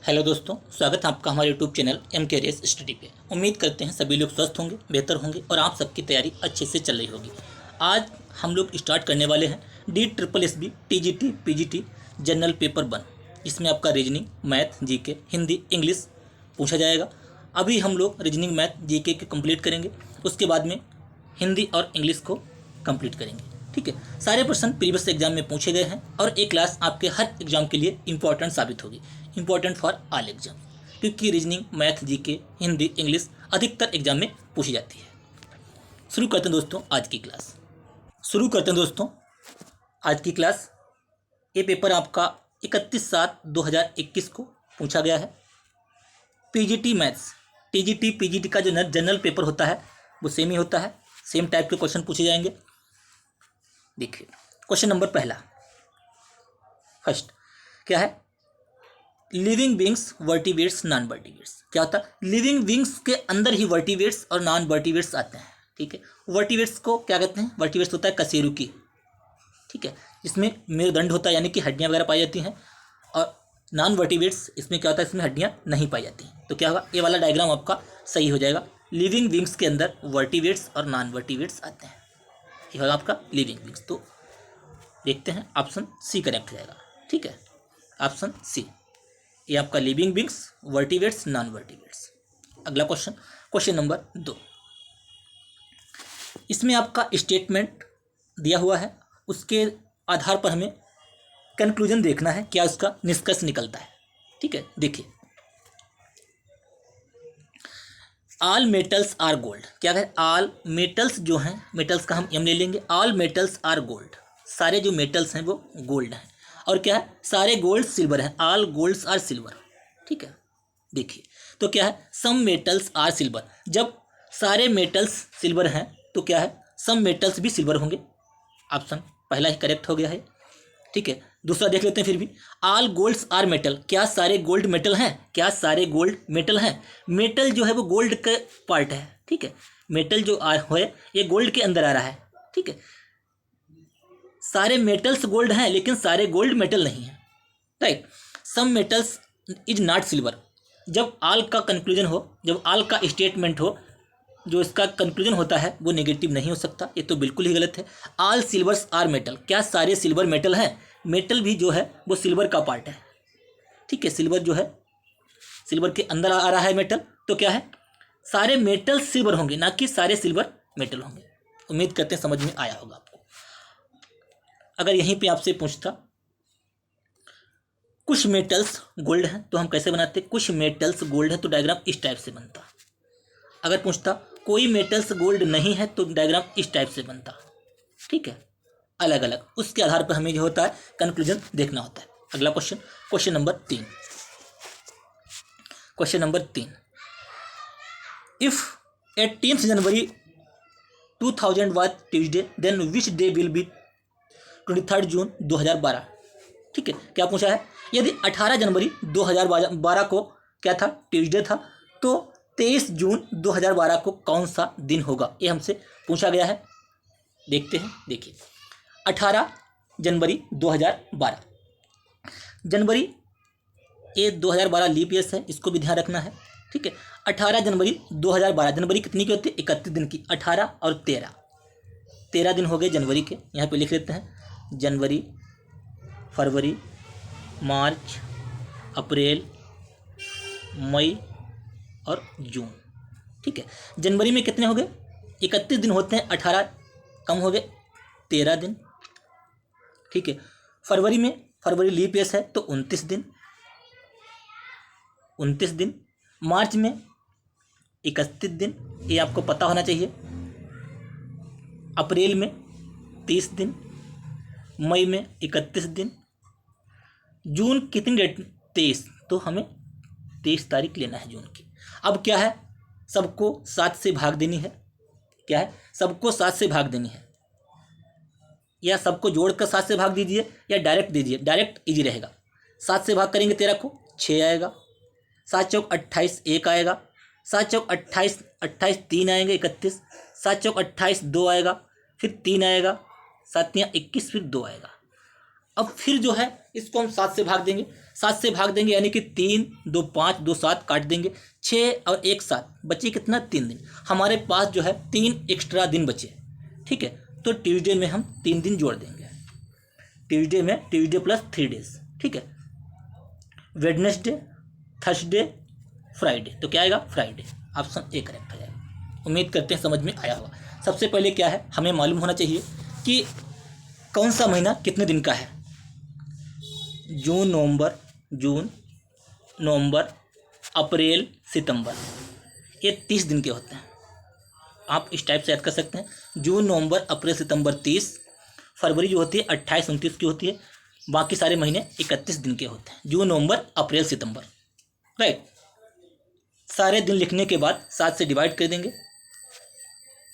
Hello दोस्तों, स्वागत है आपका हमारे यूट्यूब चैनल एम के रेस स्टडी पे। उम्मीद करते हैं सभी लोग स्वस्थ होंगे, बेहतर होंगे और आप सबकी तैयारी अच्छे से चल रही होगी। आज हम लोग स्टार्ट करने वाले हैं DSSB TGT PGT general paper 1। इसमें आपका reasoning, math, GK, Hindi, English पूछा जाएगा। अभी हम लोग रीजनिंग, मैथ, जीके के कंप्लीट करेंगे, उसके बाद में हिंदी और इंग्लिश को कंप्लीट करेंगे। ठीक है, सारे प्रश्न प्रीवियस एग्जाम में पूछे गए हैं और एक क्लास आपके हर एग्जाम के लिए इंपॉर्टेंट साबित होगी, इंपॉर्टेंट फॉर ऑल एग्जाम, क्योंकि reasoning, math, GK, Hindi, English अधिकतर एग्जाम में पूछी जाती है। शुरू करते हैं दोस्तों आज की क्लास। आज की क्लास। ये पेपर आपका 31/7/2021 को पूछा गया है। पीजीटी मैथ्स, टीजीटी पीजीटी का जो जनरल पेपर होता है वो सेम ही होता है, सेम टाइप के क्वेश्चन पूछे जाएंगे। देखिए क्वेश्चन नंबर फर्स्ट क्या है? Living beings, vertebrates, non vertebrates. क्या होता है? लिविंग बींग्स के अंदर ही वर्टिब्रेट्स और नॉन वर्टिब्रेट्स आते हैं। ठीक है, वर्टिब्रेट्स को क्या कहते हैं? वर्टिब्रेट्स होता है कशेरुकी। ठीक है, इसमें मेरुदंड होता है, यानी कि हड्डियां वगैरह पाई जाती हैं। और नॉन वर्टिब्रेट्स इसमें क्या होता है? इसमें हड्डियां नहीं पाई जाती। तो क्या होगा? ये वाला डायग्राम आपका सही हो जाएगा। लिविंग बींग्स के अंदर वर्टिब्रेट्स और नॉन वर्टिब्रेट्स आते हैं। ये होगा आपका लिविंग बींग्स। तो देखते हैं, ऑप्शन सी करेक्ट हो जाएगा। ठीक है, ऑप्शन सी, ये आपका living beings, vertebrates, non vertebrates. अगला क्वेश्चन नंबर 2। इसमें आपका स्टेटमेंट दिया हुआ है, उसके आधार पर हमें कंक्लूजन देखना है, क्या उसका निष्कर्ष निकलता है। ठीक है, देखिए, ऑल मेटल्स आर गोल्ड। क्या है? ऑल मेटल्स जो हैं, मेटल्स का हम एम ले लेंगे। ऑल मेटल्स आर गोल्ड, सारे जो मेटल्स हैं वो गोल्ड हैं। और क्या है? सारे गोल्ड सिल्वर हैं। All golds are silver. ठीक है, देखिए, तो क्या है? Some metals are silver. जब सारे मेटल्स सिल्वर हैं तो क्या है? सम मेटल्स भी सिल्वर होंगे। ऑप्शन पहला ही करेक्ट हो गया है। ठीक है, दूसरा देख लेते हैं फिर भी। All golds are metal. क्या सारे गोल्ड मेटल हैं? क्या सारे गोल्ड मेटल हैं? मेटल जो है वो गोल्ड का पार्ट है। ठीक है, मेटल जो है ये गोल्ड के अंदर आ रहा है। ठीक है, सारे मेटल्स गोल्ड हैं लेकिन सारे गोल्ड मेटल नहीं है। Right, some metals is not silver. जब ऑल का कंक्लूजन हो, जब ऑल का स्टेटमेंट हो, जो इसका कंक्लूजन होता है वो नेगेटिव नहीं हो सकता। ये तो बिल्कुल ही गलत है। All silvers are metal. क्या सारे सिल्वर मेटल हैं? मेटल भी जो है वो सिल्वर का पार्ट है। ठीक है, सिल्वर जो है, सिल्वर के अंदर आ रहा है मेटल। तो क्या है? सारे मेटल सिल्वर होंगे, ना कि सारे सिल्वर मेटल होंगे। उम्मीद करते हैं समझ में आया होगा आपको। अगर यहीं पे आपसे पूछता कुछ मेटल्स गोल्ड हैं तो हम कैसे बनाते? कुछ मेटल्स गोल्ड है तो डायग्राम इस टाइप से बनता। अगर पूछता कोई मेटल्स गोल्ड नहीं है तो डायग्राम इस टाइप से बनता। ठीक है, अलग अलग, उसके आधार पर हमें जो होता है कंक्लूजन देखना होता है। अगला question number 3। If 18 January 2000 was Tuesday, then which day will be 23 June 2012। ठीक है, क्या पूछा है? यदि 18 जनवरी 2012 को क्या था? ट्यूजडे था, तो 23 जून 2012 को कौन सा दिन होगा? ये हमसे पूछा गया है। देखते हैं, देखिए, 18 जनवरी 2012। जनवरी ये 2012 लीप ईयर है, इसको भी ध्यान रखना है। ठीक है, 18 जनवरी 2012। जनवरी कितनी की होती है? 31 दिन की। 18 और 13 दिन हो गए जनवरी के। यहाँ पे लिख लेते हैं जनवरी, फरवरी, मार्च, अप्रैल, मई और जून। ठीक है, जनवरी में कितने हो गए? 31 दिन होते हैं, 18 कम हो गए, 13 दिन। ठीक है, फरवरी लीप ईयर है तो 29 दिन। मार्च में 31 दिन, ये आपको पता होना चाहिए। अप्रैल में 30 दिन, मई में 31 दिन, जून कितनी डेट? 23, तो हमें 23 तारीख लेना है जून की। अब क्या है? सबको 7 से भाग देनी है। क्या है? सबको 7 से भाग देनी है, या सबको जोड़कर 7 से भाग दीजिए या डायरेक्ट दीजिए, डायरेक्ट इजी रहेगा। 7 से भाग करेंगे 13 को, 6 आएगा। 7 चौक 28, 1 आएगा। 7 चौक 28, 3 आएंगे, 31। 7 चौक 28, 2 आएगा, फिर 3 आएगा, 7 या 21, फिर 2 आएगा। अब फिर जो है इसको हम 7 से भाग देंगे। 7 से भाग देंगे यानी कि 3 2 5 2 7 काट देंगे, 6 और 1 7 बचे कितना 3 दिन। हमारे पास जो है 3 एक्स्ट्रा दिन बचे, ठीक है। तो ट्यूसडे में हम 3 दिन जोड़ देंगे, ट्यूसडे में ट्यूसडे प्लस 3 डेज, ठीक है। वेडनेसडे, थर्सडे, फ्राइडे, तो क्या आएगा फ्राइडे, ऑप्शन ए करेक्ट हो जाएगा। उम्मीद करते हैं समझ में आया होगा। सबसे पहले क्या है, हमें मालूम होना चाहिए कि कौन सा महीना कितने दिन का है। जून नवंबर अप्रैल सितंबर, ये 30 दिन के होते हैं। आप इस टाइप से याद कर सकते हैं, जून नवंबर अप्रैल सितंबर 30, फरवरी जो होती है 28 29 की होती है, बाकी सारे महीने 31 दिन के होते हैं। जून नवंबर अप्रैल सितंबर, राइट। सारे दिन लिखने के बाद 7 से डिवाइड कर देंगे,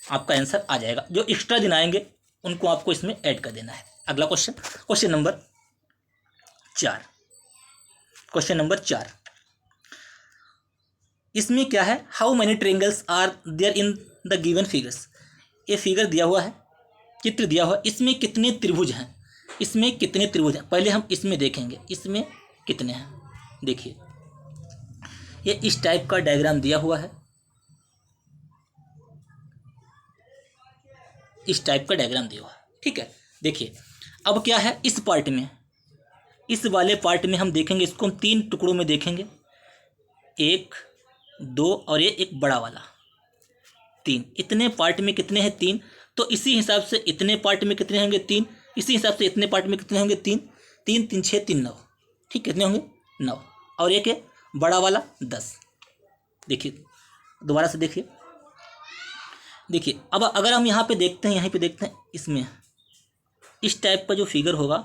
आपका आंसर आ जाएगा। जो एक्स्ट्रा दिन आएंगे उनको आपको इसमें ऐड कर देना है। अगला question, question number 4। Question number 4, इसमें क्या है, how many triangles are there in the given figures. ये फिगर दिया हुआ है, चित्र दिया हुआ है, इसमें कितने त्रिभुज हैं, इसमें कितने त्रिभुज हैं। पहले हम इसमें देखेंगे इसमें कितने हैं। देखिए ये इस टाइप का डायग्राम दिया हुआ है, इस टाइप का डायग्राम दिया हुआ है, ठीक है। देखिए अब क्या है, इस पार्ट में, इस वाले पार्ट में हम देखेंगे, इसको हम 3 टुकड़ों में देखेंगे, 1 2 और ये एक बड़ा वाला 3। इतने पार्ट में कितने हैं 3, तो इसी हिसाब से इतने पार्ट में कितने होंगे 3, इसी हिसाब से इतने पार्ट में कितने होंगे 3, 3 3 6 3 9, ठीक, कितने होंगे 9, और एक है बड़ा वाला 10। देखिए दोबारा से देखिए, देखिए अब अगर हम यहाँ पे देखते हैं, यहाँ पे देखते हैं, इसमें इस टाइप का जो फिगर होगा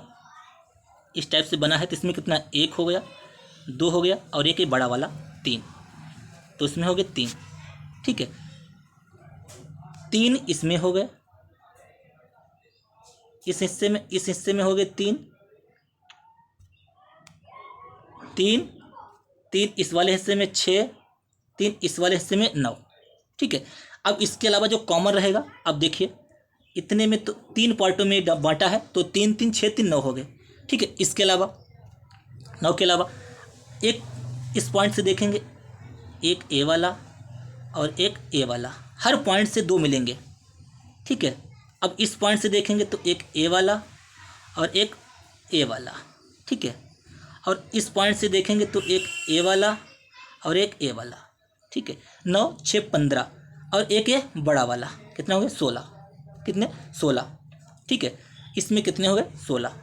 इस टाइप से बना है, तो इसमें कितना 1 हो गया, 2 हो गया, और एक है बड़ा वाला 3, तो इसमें हो गए 3, ठीक है। 3 इसमें हो गए, इस हिस्से में हो गए 3 3 3 इस वाले हिस्से में 6, 3 इस वाले हिस्से में 9, ठीक है। अब इसके अलावा जो कॉमन रहेगा, अब देखिए इतने में तो 3 पार्टों में बांटा है, तो 3 3 6 3 9 हो गए, ठीक है। इसके अलावा 9 के अलावा एक इस पॉइंट से देखेंगे, एक ए वाला और एक ए वाला, हर पॉइंट से 2 मिलेंगे, ठीक है। अब इस पॉइंट से देखेंगे तो एक ए वाला और एक ए वाला, ठीक है। और इस पॉइंट से देखेंगे तो एक ए वाला और एक ए वाला, ठीक है। 9 6 15 और एक ये बड़ा वाला, कितना हो गया 16, कितने 16, ठीक है। इसमें कितने हो गए 16।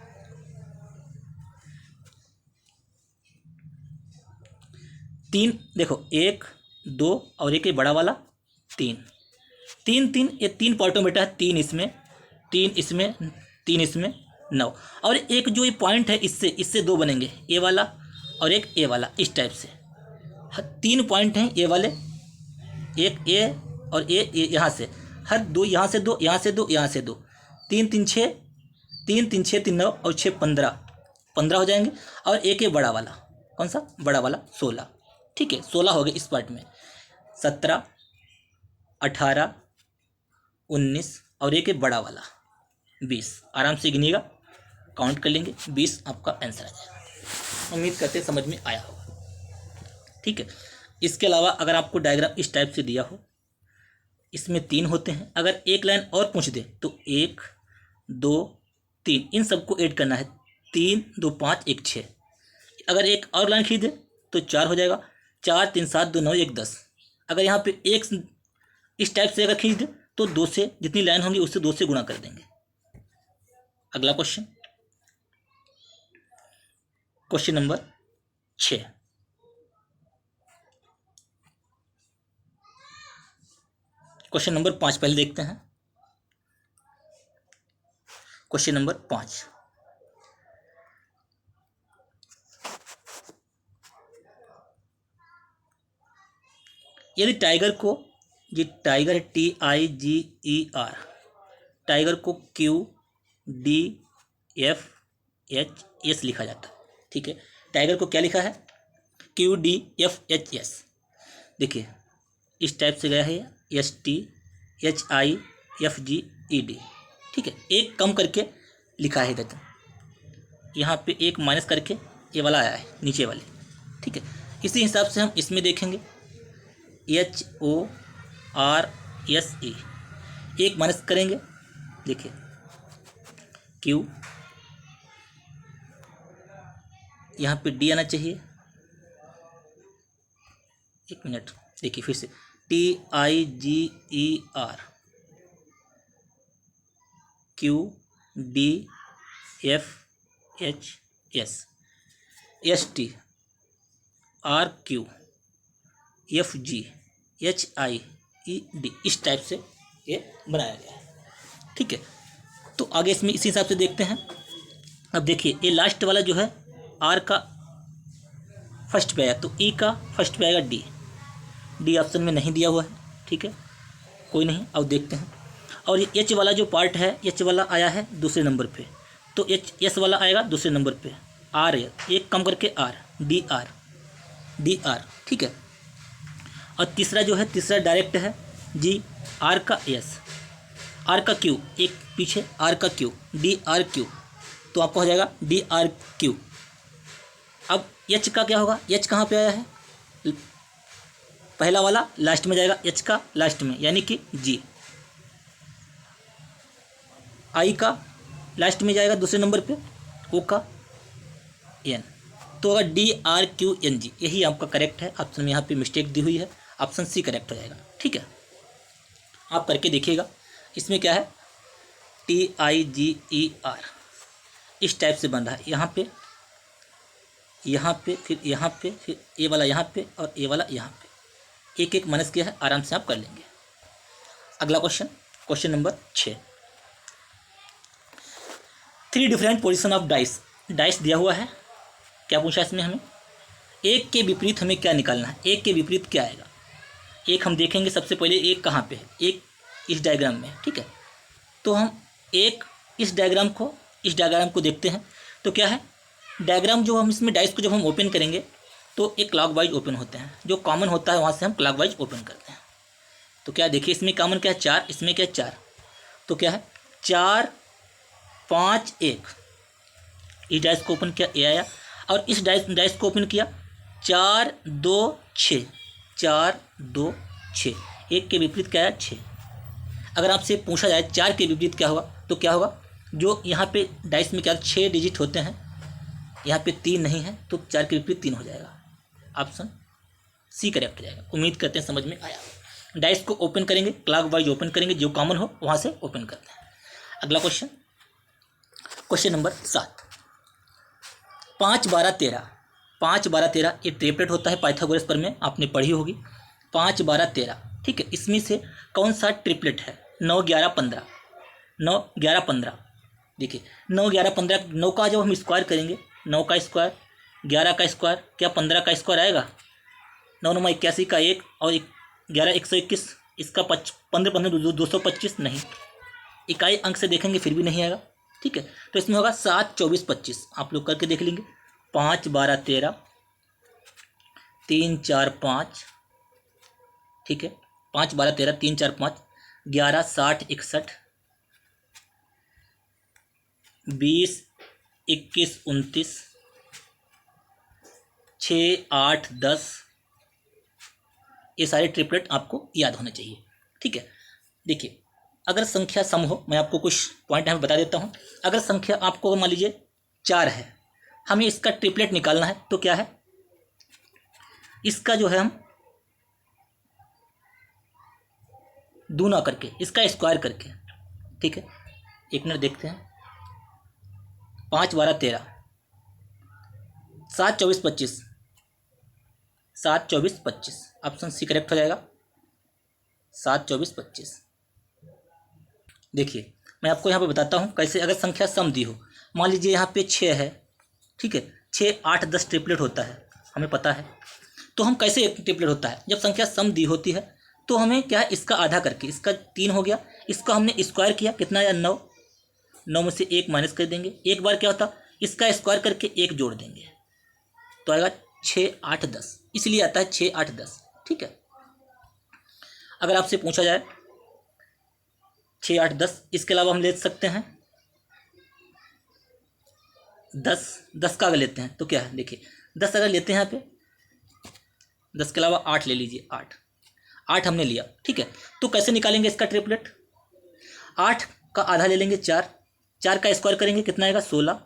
3 देखो 1 2 और एक ये बड़ा वाला 3 3 3, ये 3 पार्टों में बेटा है, 3 इसमें 3 इसमें 3 इसमें 9, और एक जो ये पॉइंट है इससे 2 बनेंगे, ए वाला और एक ए वाला, इस टाइप से 3 पॉइंट हैं ए वाले, एक ए और ए यहाँ से, हर 2 यहाँ से 2 यहाँ से 2 यहाँ से 2, 3 3 6 3 3 6 3 9 और 6 15 हो जाएंगे, और एक ये बड़ा वाला, कौन सा बड़ा वाला 16, ठीक है। 16 हो गए इस पार्ट में, 17 18 19 और एक ये बड़ा वाला 20। आराम से गिनिएगा, काउंट कर लेंगे, 20 आपका आंसर आ जाएगा। उम्मीद करते समझ में आया होगा, ठीक है। इसके अलावा अगर आपको डायग्राम इस टाइप से दिया हो, इसमें 3 होते हैं, अगर एक लाइन और पूछ दे तो 1 2 3 इन सबको ऐड करना है, 3 2 5 1 6। अगर एक और लाइन खींच दे तो 4 हो जाएगा, 4 3 7 2 9 1 10। अगर यहाँ पे एक इस टाइप से अगर खींच दे तो 2 से, जितनी लाइन होंगी उससे 2 से गुणा कर देंगे। अगला question, question number 6। Question number 5 पहले देखते हैं। क्वेश्चन नंबर 5, यदि टाइगर को, ये टाइगर है TIGER, टाइगर को QDFHS लिखा जाता है, ठीक है। टाइगर को क्या लिखा है QDFHS। देखिए इस टाइप से गया है STHIFGED, ठीक है। एक कम करके लिखा है इधर, यहाँ पे एक माइनस करके ये वाला आया है नीचे वाले, ठीक है। इसी हिसाब से हम इसमें देखेंगे HORSE, एक माइनस करेंगे, देखिए Q, यहाँ पे D आना चाहिए, एक मिनट, देखिए फिर से TIGER, QDFHS, STRQFGHIED, इस टाइप से ये बनाया गया है, ठीक है। तो आगे इसमें इसी हिसाब से देखते हैं। अब देखिए ये लास्ट वाला जो है R का फर्स्ट पे आया, तो E का फर्स्ट पे आएगा D, D ऑप्शन में नहीं दिया हुआ है, ठीक है, कोई नहीं। अब देखते हैं, और ये H वाला जो पार्ट है, H वाला आया है दूसरे नंबर पे, तो S वाला आएगा दूसरे नंबर पे, R है, एक कम करके R, DR, ठीक है। और तीसरा जो है, तीसरा डायरेक्ट है G, R का S, R का Q, एक पीछे R का Q, DRQ, तो आपका हो जाएगा DRQ। अब H का क्या होगा, H कहाँ पे आया है, पहला वाला लास्ट में जाएगा, H का लास्ट में, यानी कि G। I का लास्ट में जाएगा दूसरे नंबर पे, O का N, तो अगर DRQNG, यही आपका करेक्ट है। ऑप्शन में यहाँ पे मिस्टेक दी हुई है, ऑप्शन C करेक्ट हो जाएगा, ठीक है। आप करके देखिएगा, इसमें क्या है TIGER, इस टाइप से बन रहा है, यहाँ पे फिर यहाँ पे, फिर ये वाला यहाँ पे और ये वाला यहाँ पे, एक एक माइनस किया है, आराम से आप कर लेंगे। अगला question, question number 6, 3 different position of dice, dice दिया हुआ है, क्या पूछा इसमें हमें, एक के विपरीत हमें क्या निकालना है, एक के विपरीत क्या आएगा। एक हम देखेंगे सबसे पहले, एक कहाँ पे है, एक इस डायग्राम में, ठीक है। तो हम एक इस डायग्राम को देखते हैं, तो क्या है डायग्राम, जो हम इसमें डाइस को जब हम ओपन करेंगे तो एक क्लॉकवाइज ओपन होते हैं, जो कॉमन होता है वहाँ से हम क्लॉकवाइज ओपन करते हैं। तो क्या देखिए इसमें कॉमन क्या है 4, इसमें क्या है 4, तो क्या है 4 5 1, इस डाइस को ओपन किया, ए आया, और इस डाइस को ओपन किया 4 2 6, 4 2 6, एक के विपरीत क्या है 6। अगर आपसे पूछा जाए 4 के विपरीत क्या होगा, तो क्या होगा, जो यहाँ पे डाइस में क्या 6 डिजिट होते हैं, यहाँ पे 3 नहीं है, तो 4 के विपरीत 3 हो जाएगा, ऑप्शन C करेक्ट हो जाएगा। उम्मीद करते हैं समझ में आया। डाइस को ओपन करेंगे, क्लॉकवाइज ओपन करेंगे, जो कॉमन हो वहाँ से ओपन करते हैं। अगला क्वेश्चन, क्वेश्चन नंबर 7, 5 12 13, 5 12 13 ये ट्रिपलेट होता है, पाइथागोरस पर में आपने पढ़ी होगी, 5 12 13, ठीक है। इसमें से कौन सा ट्रिपलेट है, 9 11 15, 9 11 15, देखिए 9 11 15, 9 का जब हम स्क्वायर करेंगे, 9 का स्क्वायर 11 का स्क्वायर, क्या 15 का स्क्वायर आएगा, 9 9 81 का 1 और 11 121, इसका 15 15 225, नहीं, इकाई अंक से देखेंगे फिर भी नहीं आएगा, ठीक है। तो इसमें होगा 7 24 25, आप लोग करके देख लेंगे, 5 12 13, 3 4 5, ठीक है, 5 12 13 3 4 5, 11 60 61, 20 21 29, 6 8 10, ये सारे ट्रिपलेट आपको याद होने चाहिए, ठीक है। देखिए अगर संख्या सम हो, मैं आपको कुछ पॉइंट यहाँ बता देता हूँ। अगर संख्या आपको मान लीजिए 4 है, हमें इसका ट्रिपलेट निकालना है, तो क्या है, इसका जो है हम दूना करके, इसका स्क्वायर करके, ठीक है, एक मिनट देखते हैं, 5 12 13, 7 24 25, 7 24 25, ऑप्शन C करेक्ट हो जाएगा, 7 24 25। देखिए मैं आपको यहाँ पे बताता हूँ कैसे, अगर संख्या सम दी हो, मान लीजिए यहाँ पे 6 है, ठीक है, 6 8 10 ट्रिपलेट होता है, हमें पता है। तो हम कैसे एक ट्रिपलेट होता है, जब संख्या सम दी होती है तो हमें क्या है, इसका आधा करके, इसका 3 हो गया, इसका हमने स्क्वायर किया, कितना आया 9, 9 में से 1 माइनस कर देंगे, एक बार क्या होता, इसका स्क्वायर करके 1 जोड़ देंगे, तो आएगा 6 8 10, इसलिए आता है 6 8 10, ठीक है। अगर आपसे पूछा जाए 6 8 10, इसके अलावा हम ले सकते हैं 10 का अगर लेते हैं तो क्या है, देखिए 10 अगर लेते हैं यहाँ पे, 10 के अलावा 8 ले लीजिए, 8 हमने लिया, ठीक है। तो कैसे निकालेंगे इसका ट्रिपलेट, 8 का आधा ले लेंगे 4, 4 का स्क्वायर करेंगे कितना आएगा 16,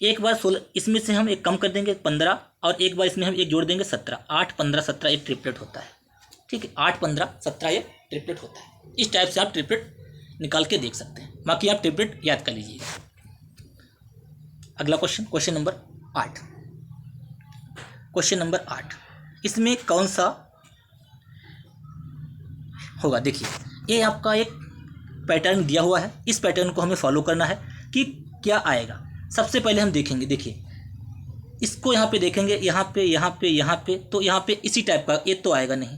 एक बार 16 इसमें से हम एक कम कर देंगे 15, और एक बार इसमें हम एक जोड़ देंगे 17, 8 15 17 एक ट्रिपलेट होता है, ठीक है। 8 15 17 ये ट्रिपलेट होता है। इस टाइप से आप ट्रिपलेट निकाल के देख सकते हैं, बाकी आप ट्रिपलेट याद कर लीजिएगा। अगला question, question number 8, question number 8 इसमें कौन सा होगा, देखिए ये आपका एक पैटर्न दिया हुआ है, इस पैटर्न को हमें फॉलो करना है कि क्या आएगा। सबसे पहले हम देखेंगे, देखिए इसको यहाँ पे देखेंगे, यहाँ पे यहाँ पे यहाँ पे, तो यहाँ पे इसी टाइप का ये तो आएगा नहीं,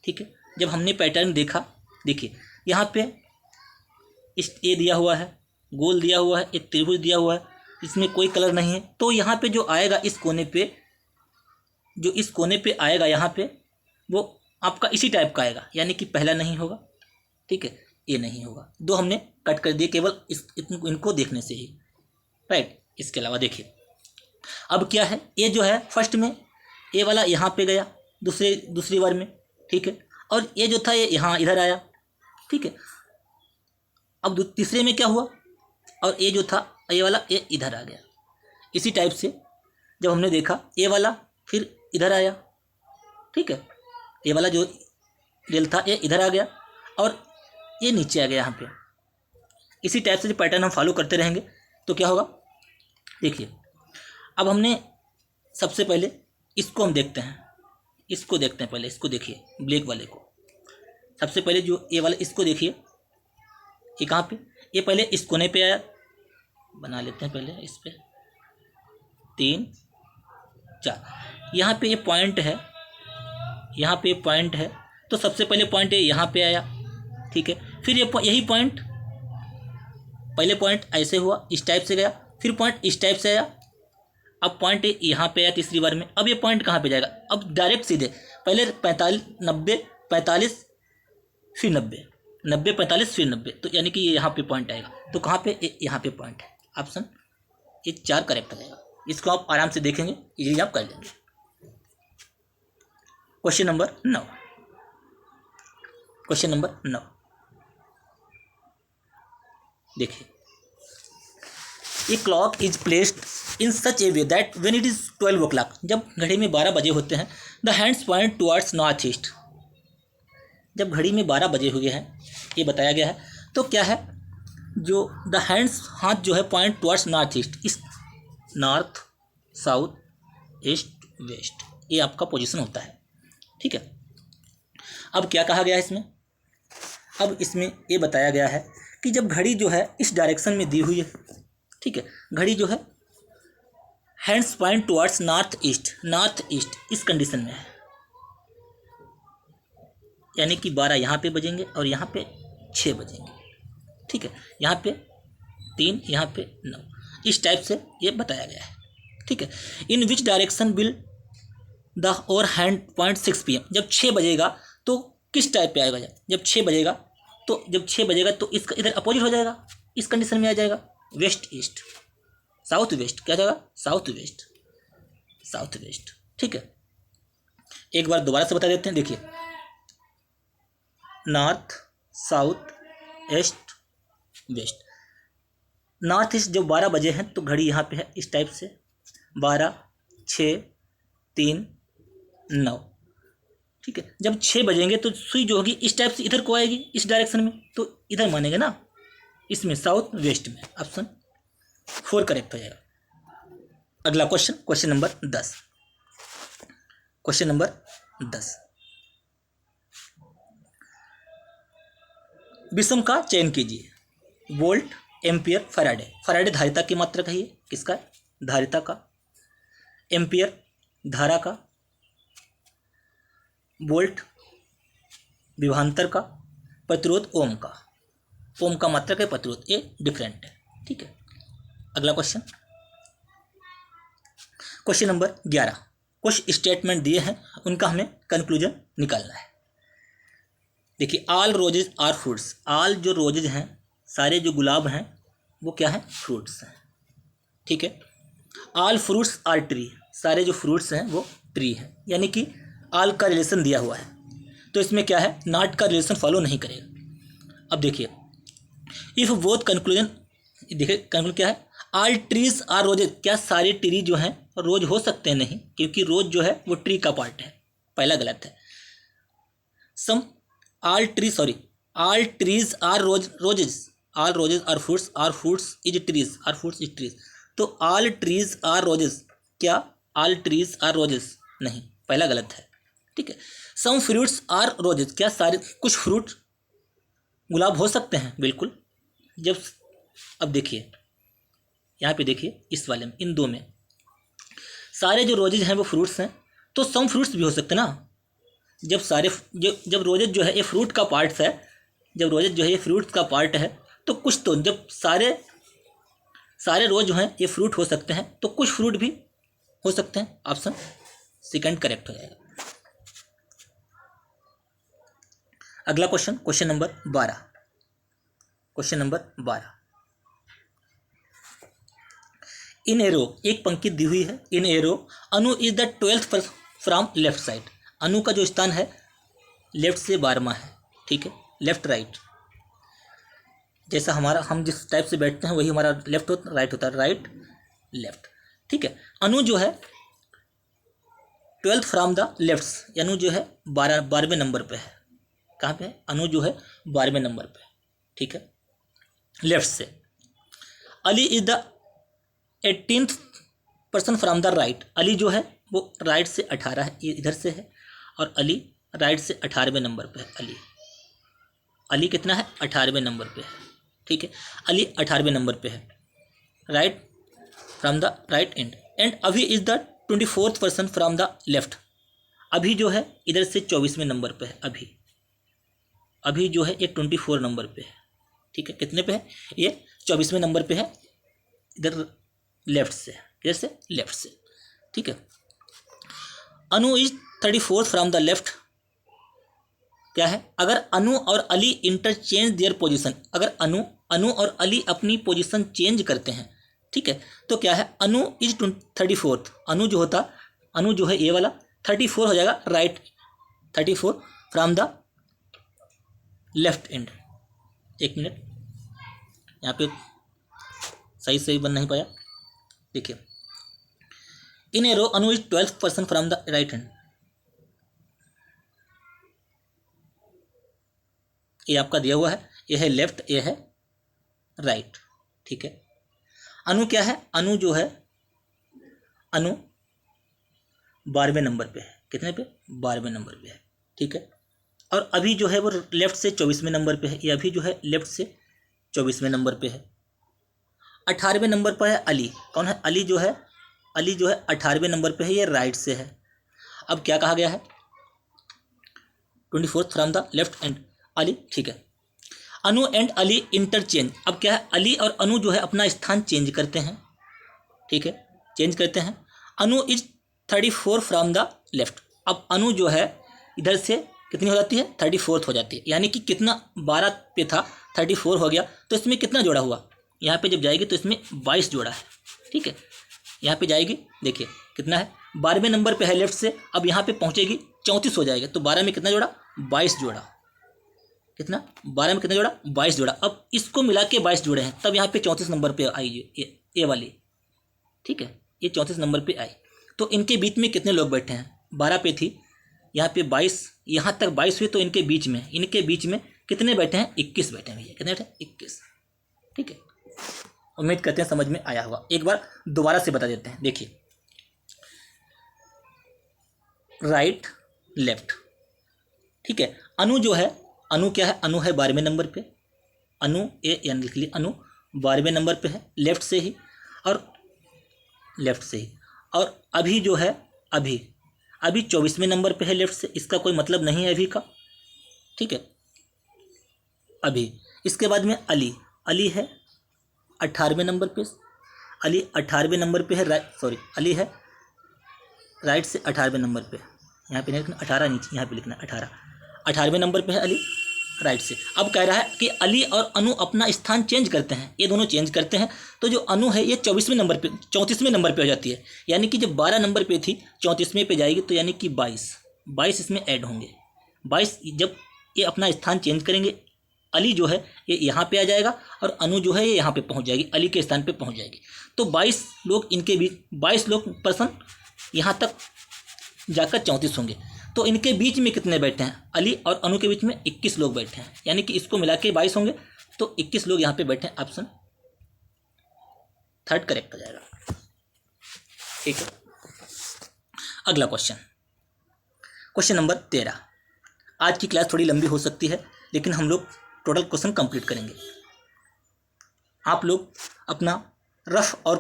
ठीक है। जब हमने पैटर्न देखा, देखिए यहाँ पे इस ये दिया हुआ है, गोल दिया हुआ है, एक त्रिभुज दिया हुआ है, इसमें कोई कलर नहीं है, तो यहाँ पे जो आएगा इस कोने पे, जो इस कोने पे आएगा यहाँ पे, वो आपका इसी टाइप का आएगा, यानी कि पहला नहीं होगा, ठीक है, ये नहीं होगा। दो हमने कट कर दिए केवल इनको देखने से ही, राइट। इसके अलावा देखिए अब क्या है, ये जो है फर्स्ट में ये वाला यहाँ पे गया, दूसरी बार में, ठीक है, और ये जो था ये यहाँ इधर आया, ठीक है। अब तीसरे में क्या हुआ, और ये जो था ये वाला ये इधर आ गया। इसी टाइप से जब हमने देखा ये वाला फिर इधर आया, ठीक है, ये वाला जो रेल था ये इधर आ गया और ये नीचे आ गया यहाँ पे। इसी टाइप से जो पैटर्न हम फॉलो करते रहेंगे तो क्या होगा, देखिए अब हमने सबसे पहले इसको हम देखते हैं, इसको देखते हैं पहले, इसको देखिए ब्लैक वाले को। सबसे पहले जो ये वाला इसको देखिए, ये कहाँ पे, ये पहले इस कोने पे आया, बना लेते हैं पहले इस पे 3 4, यहाँ पे ये पॉइंट है, यहाँ पे पॉइंट है, तो सबसे पहले पॉइंट यहाँ पे आया, ठीक है। फिर ये यही पॉइंट, पहले पॉइंट ऐसे हुआ, इस टाइप से गया, फिर पॉइंट इस टाइप से आया, अब पॉइंट यहाँ पे आया तीसरी बार में। अब ये पॉइंट कहाँ पे जाएगा, अब डायरेक्ट सीधे पहले 45 90 45 फिर 90 90 45 फिर 90, तो यानी कि ये यहाँ पे पॉइंट आएगा। तो कहाँ पे, यहाँ पे पॉइंट है, ऑप्शन ये 4 करेक्ट हो जाएगा। इसको आप आराम से देखेंगे, इजीली आप कर लेंगे। क्वेश्चन नंबर 9, क्वेश्चन नंबर 9 देखिए, a clock is placed in such A way that when it is 12 o'clock, जब घड़ी में 12 बजे होते हैं, the hands point towards north east, जब घड़ी में 12 बजे हुए हैं ये बताया गया है, तो क्या है, जो द हैंड्स हाथ जो है पॉइंट टुवर्ड्स नॉर्थ ईस्ट, इस नॉर्थ साउथ ईस्ट वेस्ट, ये आपका पोजीशन होता है, ठीक है। अब क्या कहा गया है इसमें, अब इसमें ये बताया गया है कि जब घड़ी जो है इस डायरेक्शन में दी हुई है, ठीक है, घड़ी जो है hands point towards north east इस कंडीशन में है, यानी कि 12 यहाँ पे बजेंगे और यहाँ पे 6 बजेंगे, ठीक है, यहाँ पे 3 यहाँ पे 9, इस टाइप से ये बताया गया है, ठीक है। In which direction will the और हैंड पॉइंट 6 PM, जब 6 बजेगा तो किस टाइप पे आएगा, जब 6 बजेगा तो इसका इधर अपोजिट हो जाएगा, इस कंडीशन में आ जाएगा, वेस्ट ईस्ट साउथ वेस्ट, क्या जाएगा साउथ वेस्ट, ठीक है। एक बार दोबारा से बता देते हैं, देखिए north south east west, north east जब 12 बजे हैं तो घड़ी यहाँ पे है इस टाइप से, 12 6 3 9, ठीक है। जब 6 बजेंगे तो सुई जो होगी इस टाइप से इधर को आएगी, इस डायरेक्शन में, तो इधर मानेंगे ना, इसमें साउथ वेस्ट में, ऑप्शन 4 करेक्ट हो जाएगा। अगला question, question number 10, question number 10 विषम का चयन कीजिए, वोल्ट एम्पियर फैराडे, फैराडे धारिता की मात्रा कहिए, किसका, धारिता का, एम्पियर धारा का, वोल्ट विभवांतर का, प्रतिरोध ओम का मात्रा का, प्रतिरोध ये डिफरेंट है, ठीक है। अगला क्वेश्चन, क्वेश्चन नंबर 11, कुछ स्टेटमेंट दिए हैं, उनका हमें कंक्लूजन निकालना है। देखिए all roses are fruits, all जो रोजेज हैं, सारे जो गुलाब हैं वो क्या है, फ्रूट्स हैं, ठीक है। ऑल फ्रूट्स आर ट्री, सारे जो फ्रूट्स हैं वो ट्री हैं, यानी कि ऑल का रिलेशन दिया हुआ है, तो इसमें क्या है, नॉट का रिलेशन फॉलो नहीं करेगा। अब देखिए, इफ़ बोथ कंक्लूजन, देखिए कंक्लूजन क्या है, ऑल ट्रीज आर रोजेज, क्या सारे ट्री जो हैं रोज हो सकते हैं, नहीं, क्योंकि रोज जो है वो ट्री का पार्ट है, पहला गलत है। Some all tree sorry all trees are roses, all roses are fruits is trees, are fruits is trees, तो ऑल ट्रीज आर रोजेज, क्या ऑल ट्रीज आर रोजेज, नहीं, पहला गलत है, ठीक है। सम फ्रूट्स आर रोजेज, क्या सारे कुछ फ्रूट गुलाब हो सकते हैं, बिल्कुल। जब अब देखिए यहाँ पे देखिए, इस वाले में, इन दो में सारे जो रोजेज हैं वो फ्रूट्स हैं, तो सम फ्रूट्स भी हो सकते हैं ना। जब रोजेज जो है ये फ्रूट का पार्ट है, जब रोजेज जो है ये फ्रूट का पार्ट है, तो कुछ तो, जब सारे रोज जो हैं ये फ्रूट हो सकते हैं, तो कुछ फ्रूट भी हो सकते हैं। ऑप्शन सेकंड करेक्ट हो जाएगा। अगला question, question number 12। In a row, एक पंक्ति दी हुई है, in a row Anu is the 12th from left side, Anu का जो स्थान है लेफ्ट से 12वां है, ठीक है, लेफ्ट राइट, जैसा हम जिस टाइप से बैठते हैं वही हमारा लेफ्ट राइट होता है, राइट लेफ्ट, ठीक है। अनु जो है 12th फ्रॉम द लेफ्ट, अनु जो है 12वें नंबर पे है, कहाँ पे है, अनु जो है 12वें नंबर पे, ठीक है, लेफ्ट से। Ali is the 18th person from the right, Ali जो है वो राइट से 18 है, ये इधर से है, और अली राइट से 18वें नंबर पे है। अली कितना है, 18वें नंबर पे है, ठीक है, अली 18वें नंबर पे है, right from the right end Abhi is the 24th person from the left, Abhi जो है इधर से 24वें नंबर पे है, अभी जो है ये 24 नंबर पे है, ठीक है, कितने पे है, ये 24वें नंबर पे है, इधर लेफ्ट से, जैसे लेफ्ट से, ठीक है। Anu is 34th from the left, क्या है, अगर अनु और अली इंटरचेंज देयर पोजीशन, अगर अनु और अली अपनी पोजीशन चेंज करते हैं, ठीक है, तो क्या है, अनु इज 34th, अनु जो है ये वाला 34 हो जाएगा, right 34 from the left end. एक मिनट, यहाँ पे सही बन नहीं पाया, देखिए, in a row Anu is 12th person from the right hand, ये आपका दिया हुआ है, ये है लेफ्ट, ये है राइट, ठीक है। अनु क्या है, अनु जो है, अनु 12वें नंबर पे है, कितने पे, 12वें नंबर पे है, ठीक है, और अभी जो है वो लेफ्ट से 24वें नंबर पे है, ये अभी जो है लेफ्ट से 24वें नंबर पे है। 18वें नंबर पर है अली, कौन है, अली जो है 18वें नंबर पे है, ये राइट से है। अब क्या कहा गया है, 24th from the left and Ali, ठीक है। अनु एंड अली इंटरचेंज, अब क्या है, अली और अनु जो है अपना स्थान चेंज करते हैं, ठीक है, चेंज करते हैं। अनु इज 34 फ्रॉम द लेफ्ट, अब अनु जो है इधर से कितनी हो जाती है, 34th हो जाती है, यानी कि कितना 12 पे था, 34 हो गया, तो इसमें कितना जोड़ा हुआ, यहाँ पे जब जाएगी तो इसमें 22 जोड़ा है, ठीक है, यहाँ पे जाएगी, देखिए कितना है, 12वें नंबर पे है लेफ्ट से, अब यहाँ पे पहुँचेगी 34 हो जाएगा, तो 12 में कितना जोड़ा, 22 जोड़ा, कितना, 12 में कितना जोड़ा, 22 जोड़ा, अब इसको मिला के 22 जोड़े हैं, तब यहाँ पे 34 नंबर पे आई ये वाली, ठीक है, ये 34 नंबर पे आई, तो इनके बीच में कितने लोग बैठे हैं, 12 पे थी, यहाँ पे 22, यहाँ तक 22 हुई, तो इनके बीच में कितने बैठे हैं, 21 बैठे हैं भैया, कितने बैठे हैं, 21, ठीक है। उम्मीद करते हैं समझ में आया होगा, एक बार दोबारा से बता देते हैं, देखिए, राइट लेफ्ट, ठीक है। अनु जो है, अनु क्या है, अनु है 12वें नंबर पे, अनु एन लिख लिया, अनु 12वें नंबर पे है, लेफ्ट से ही, और अभी जो है, अभी 24वें नंबर पे है लेफ्ट से, इसका कोई मतलब नहीं है अभी का, ठीक है, अभी। इसके बाद में अली है 18वें नंबर पे, अली 18वें नंबर पे है, अली है राइट से 18वें नंबर पे, यहाँ पे नहीं लिखना 18, नीचे यहाँ पे लिखना 18, 18वें नंबर पे है अली, राइट से। अब कह रहा है कि अली और अनु अपना स्थान चेंज करते हैं, ये दोनों चेंज करते हैं, तो जो अनु है ये 34वें नंबर पे हो जाती है, यानी कि जब 12 नंबर पे थी 34वें पे जाएगी, तो यानी कि 22 इसमें ऐड होंगे। 22 जब ये अपना स्थान चेंज करेंगे, अली जो है ये यहाँ पे आ जाएगा और अनु जो है ये यहाँ पे पहुँच जाएगी, अली के स्थान पे पहुँच जाएगी। तो 22 लोग इनके बीच, 22 लोग पर्सन यहाँ तक जाकर 34 होंगे। तो इनके बीच में कितने बैठे हैं, अली और अनु के बीच में 21 लोग बैठे हैं, यानी कि इसको मिला के 22 होंगे, तो 21 लोग यहाँ पे बैठे हैं। ऑप्शन थर्ड करेक्ट हो जाएगा। ठीक है, अगला क्वेश्चन नंबर 13। आज की क्लास थोड़ी लंबी हो सकती है, लेकिन हम लोग टोटल क्वेश्चन कंप्लीट करेंगे। आप लोग अपना रफ और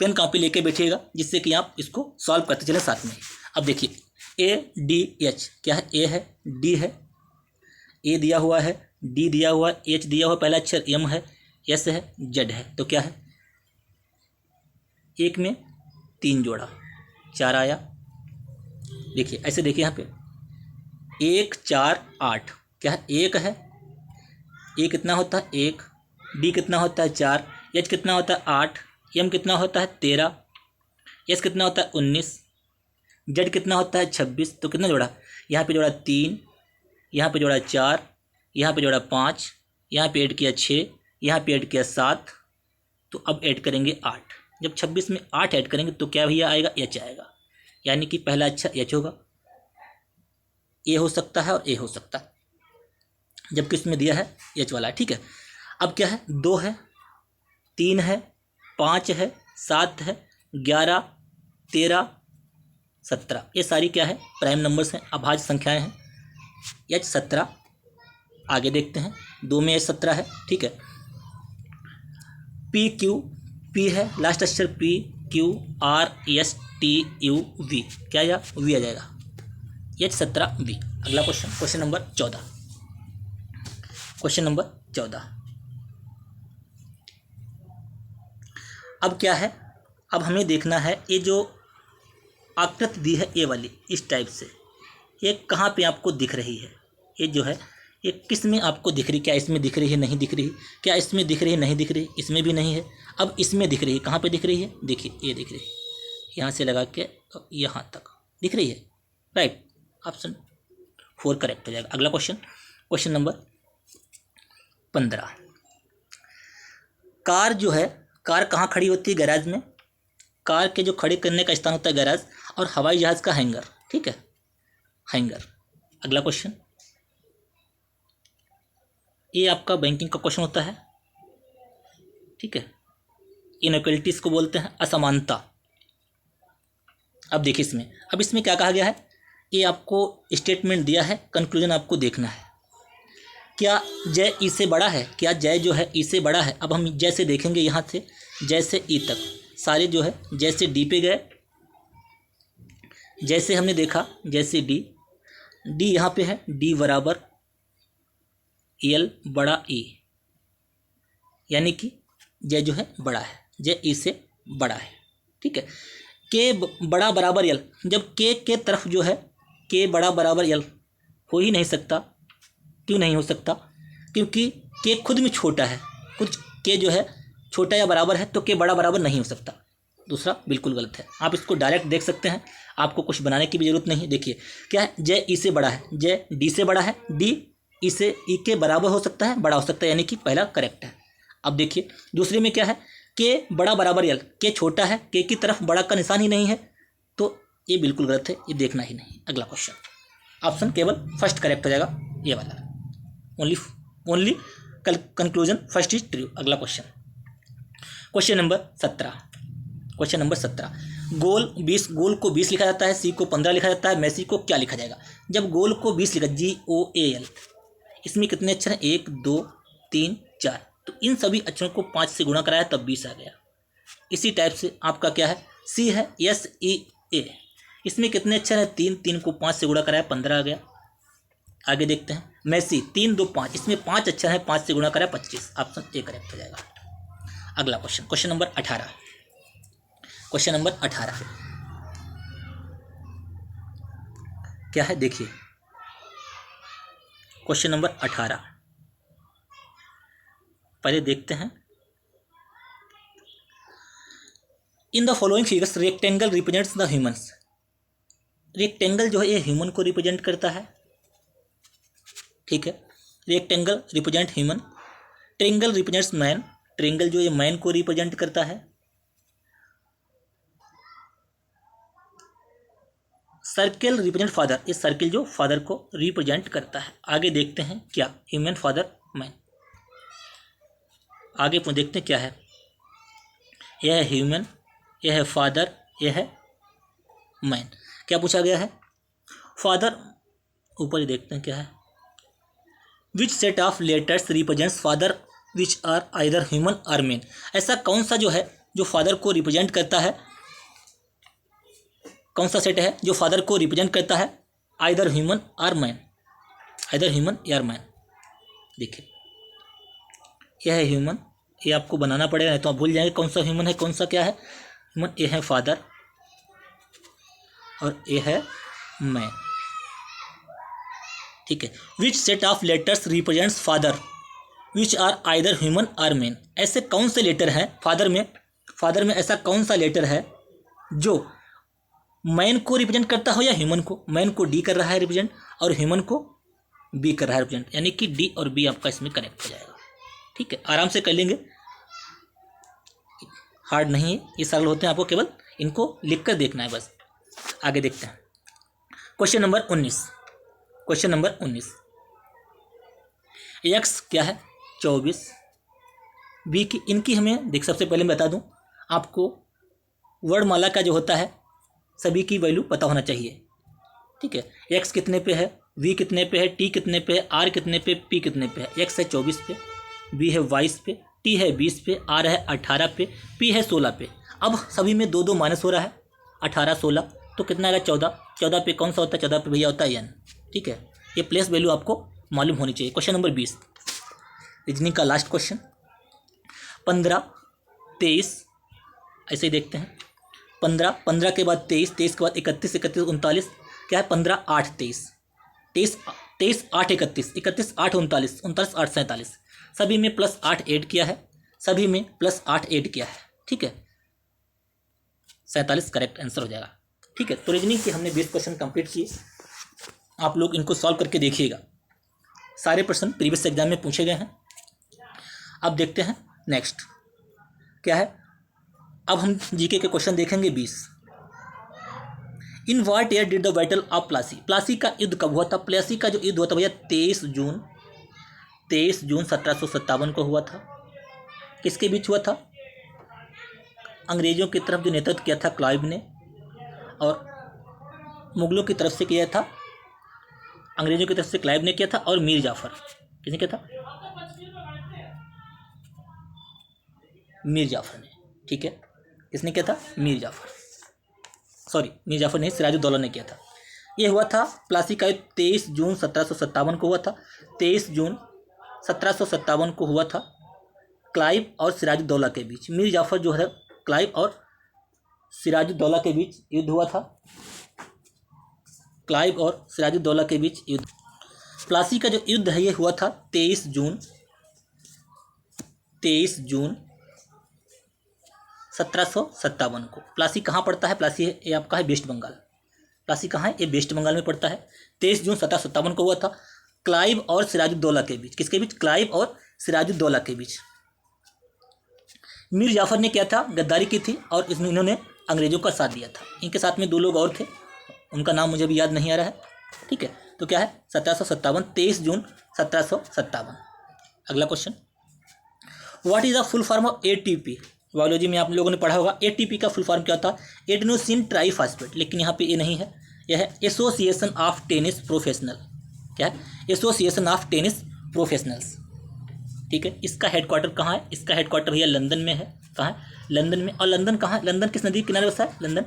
पेन कॉपी लेके बैठिएगा, जिससे कि आप इसको सॉल्व करते चलें साथ में। अब देखिए ADH क्या है, ए है, डी है, ए दिया हुआ है, डी दिया हुआ है, एच दिया हुआ, पहला अक्षर एम है, एस है, जेड है, तो क्या है, एक में 3 जोड़ा 4 आया। देखिए ऐसे देखिए यहाँ पे 1 4 8 क्या है, एक है, ए कितना होता है 1, डी कितना होता है 4, एच कितना होता है 8, एम कितना होता है 13, एस कितना होता है 19, जेड कितना होता है 26। तो कितना जोड़ा, यहाँ पे जोड़ा 3, यहाँ पे जोड़ा 4, यहाँ पे जोड़ा 5, यहाँ पे ऐड किया 6, यहाँ पे ऐड किया 7, तो अब ऐड करेंगे 8। जब 26 में 8 ऐड करेंगे तो क्या भैया आएगा, एच आएगा, यानी कि पहला अक्षर एच होगा। ए हो सकता है और ए हो सकता है, जबकि इसमें दिया है एच वाला। ठीक है, अब क्या है, 2 है, 3 है, 5 है, 7 है, 11, 13, 17, ये सारी क्या है, प्राइम नंबर्स हैं, अभाज्य संख्याएं हैं। एच 17, आगे देखते हैं, 2 में एच 17 है। ठीक है, पी क्यू, पी है लास्ट अक्षर, P Q R S T U V, क्या या वी आ जाएगा, एच 17 वी। अगला क्वेश्चन नंबर 14। क्वेश्चन नंबर 14 अब क्या है, अब हमें देखना है ये जो आकृति दी है, ये वाली इस टाइप से, ये कहाँ पे आपको दिख रही है, ये जो है ये किस में आपको दिख रही, क्या इसमें दिख रही है, नहीं दिख रही, क्या इसमें दिख रही है, नहीं दिख रही, इसमें भी नहीं है। अब इसमें दिख रही है, कहाँ पे दिख रही है, देखिए ये दिख रही है, यहाँ से लगा के यहाँ तक दिख रही है, राइट। ऑप्शन 4 करेक्ट हो जाएगा। अगला क्वेश्चन नंबर 15। कार जो है, कार कहाँ खड़ी होती है, गैराज में। कार के जो खड़े करने का स्थान होता है गैराज, और हवाई जहाज़ का हैंगर। ठीक है, हैंगर। अगला क्वेश्चन, ये आपका बैंकिंग का क्वेश्चन होता है। ठीक है, इनइक्वलिटीज़ को बोलते हैं असमानता। अब देखिए इसमें क्या कहा गया है, ये आपको स्टेटमेंट दिया है, कंक्लूजन आपको देखना है। क्या जय ई से बड़ा है, क्या जय जो है ई से बड़ा है। अब हम जैसे देखेंगे यहाँ से जैसे ई तक सारे जो है, जैसे डी पे गए, जैसे हमने देखा जैसे डी यहाँ पे है, डी बराबर एल बड़ा ई, यानी कि जय जो है बड़ा है, जय ई से बड़ा है। ठीक है, के बड़ा बराबर एल, जब के तरफ जो है के बड़ा बराबर एल हो ही नहीं सकता। क्यों नहीं हो सकता, क्योंकि के खुद में छोटा है, कुछ के जो है छोटा या बराबर है, तो के बड़ा बराबर नहीं हो सकता। दूसरा बिल्कुल गलत है, आप इसको डायरेक्ट देख सकते हैं, आपको कुछ बनाने की भी जरूरत नहीं। देखिए क्या है, जय ई से बड़ा है, जय डी से बड़ा है, डी ई से ई के बराबर हो सकता है, बड़ा हो सकता है, यानी कि पहला करेक्ट है। अब देखिए दूसरे में क्या है, के बड़ा बराबर एल, के छोटा है, के की तरफ बड़ा का निशान ही नहीं है, तो ये बिल्कुल गलत है, ये देखना ही नहीं। अगला क्वेश्चन, ऑप्शन केवल फर्स्ट करेक्ट हो जाएगा, ये वाला, only conclusion first is true. अगला क्वेश्चन नंबर 17। गोल को 20 लिखा जाता है, सी को 15 लिखा जाता है, मेसी को क्या लिखा जाएगा। जब गोल को 20 लिखा, GOAL, इसमें कितने अक्षर हैं, 1 2 3 4, तो इन सभी अक्षरों को 5 से गुणा कराया तब 20 आ गया। इसी टाइप से आपका क्या है, सी है SEA, इसमें कितने अक्षर हैं, 3 को 5 से गुणा कराया 15 आ गया। आगे देखते हैं, मेसी 3 2 5, इसमें 5 अक्षर है, 5 से गुणा कराया 25, ऑप्शन ए करेक्ट हो जाएगा। अगला क्वेश्चन नंबर 18। क्या है, देखिए क्वेश्चन नंबर 18। पहले देखते हैं। In the following figures rectangle represents the humans. Rectangle जो है ये ह्यूमन को रिप्रेजेंट करता है, ठीक है, rectangle represent human. Triangle represents man, triangle जो ये मैन को रिप्रेजेंट करता है। सर्किल रिप्रेजेंट फादर, ये सर्किल जो फादर को रिप्रेजेंट करता है। आगे देखते हैं क्या, ह्यूमन, फादर, मैन। आगे देखते हैं क्या है। यह है ह्यूमन, यह है फादर, यह है मैन। क्या पूछा गया है? फादर, ऊपर ही देखते हैं क्या है। Which set of letters represents father which are either human और मैन। ऐसा कौन सा जो है जो फादर को रिप्रेजेंट करता है, कौन सा सेट है जो फादर को रिप्रेजेंट करता है आइदर ह्यूमन और मैन, आइदर ह्यूमन या मैन। देखिए यह है ह्यूमन, ये आपको बनाना पड़ेगा नहीं तो आप भूल जाएंगे कौन सा ह्यूमन है कौन सा क्या है। ह्यूमन ये है फादर और ये है मैन, ठीक है। Which set of letters represents father which are either human और मैन। ऐसे कौन से लेटर हैं फादर में ऐसा कौन सा लेटर है जो मैन को रिप्रेजेंट करता हो या ह्यूमन को। मैन को डी कर रहा है रिप्रेजेंट और ह्यूमन को बी कर रहा है रिप्रेजेंट, यानी कि डी और बी आपका इसमें कनेक्ट हो जाएगा, ठीक है। आराम से कर लेंगे, हार्ड नहीं है, ये सरल होते हैं, आपको केवल इनको लिख कर देखना है बस। आगे देखते हैं question number 19। Question number 19, x क्या है 24, बी की इनकी हमें देख, सबसे पहले मैं बता दूं आपको वर्णमाला का जो होता है सभी की वैल्यू पता होना चाहिए, ठीक है। एक्स कितने पे है, वी कितने पे है, टी कितने पे है, आर कितने पे, पी कितने पे है। एक्स है 24 पे, बी है 22 पे, टी है 20 पे, आर है 18 पे, पी है 16 पे। अब सभी में 2 2 माइनस हो रहा है, 18 16 तो कितना आएगा 14। 14 पे कौन सा होता है, 14 पे भैया होता है एन, ठीक है। ये प्लेस वैल्यू आपको मालूम होनी चाहिए। क्वेश्चन नंबर 20 रीजनिंग का लास्ट क्वेश्चन। 15 23 ऐसे ही देखते हैं। 15 के बाद 23, 23 के बाद 31, 31 39 क्या है 15 8 23, 23 8 31, 31 8 39, 39 8 47। सभी में +8 ऐड किया है, सभी में +8 ऐड किया है, ठीक है। 47 करेक्ट आंसर हो जाएगा, ठीक है। तो रीजनिंग के हमने 20 क्वेश्चन कंप्लीट किए। आप लोग इनको सॉल्व करके देखिएगा, सारे प्रश्न प्रीवियस एग्जाम में पूछे गए हैं। अब देखते हैं नेक्स्ट क्या है। अब हम जीके के क्वेश्चन देखेंगे 20। In what year did the battle of Plassey. Plassey का युद्ध कब हुआ था? प्लासी का जो युद्ध हुआ था भैया 23 जून 1757 को हुआ था। किसके बीच हुआ था? अंग्रेजों की तरफ जो नेतृत्व किया था क्लाइव ने, और मुगलों की तरफ से किया था, अंग्रेजों की तरफ से क्लाइव ने किया था, और मीर जाफर, किसने किया था? मीर जाफर ने, ठीक है। किसने किया था? मीर जाफर, सॉरी मीर जाफर नहीं, सिराजुद्दौला ने किया था। ये हुआ था प्लासी का 23 जून 1757 को हुआ था। 23 जून 1757 को हुआ था क्लाइव और सिराजुद्दौला के बीच। मीर जाफर जो है क्लाइव और सिराजुद्दौला के बीच युद्ध हुआ था, क्लाइव और सिराजुद्दौला के बीच युद्ध। प्लासी का जो युद्ध है ये हुआ था 23 जून 1757 को। प्लासी कहाँ पड़ता है? प्लासी है ये आपका है वेस्ट बंगाल। प्लासी कहाँ है? ये वेस्ट बंगाल में पड़ता है। 23 जून 1757 को हुआ था क्लाइव और सिराजुद्दौला के बीच। किसके बीच? क्लाइव और सिराजुद्दौला के बीच। मीर जाफर ने क्या था? गद्दारी की थी और इसमें इन्होंने अंग्रेजों का साथ दिया था। इनके साथ में 2 लोग और थे, उनका नाम मुझे भी याद नहीं आ रहा है, ठीक है। तो क्या है 1757, 23 जून 1757। अगला question, what is the full form of ATP? Biology में आप लोगों ने पढ़ा होगा ATP का फुल फॉर्म क्या था? एडेनोसिन ट्राइफॉस्फेट, लेकिन यहाँ पे ये नहीं है, यह है एसोसिएशन ऑफ टेनिस प्रोफेशनल। क्या है? एसोसिएशन ऑफ टेनिस प्रोफेशनल्स, ठीक है। इसका हेडक्वार्टर कहाँ है? इसका हेडक्वार्टर भैया लंदन में है। कहाँ है? लंदन में। और लंदन कहाँ है? लंदन किस नदी के किनारे बसा है? लंदन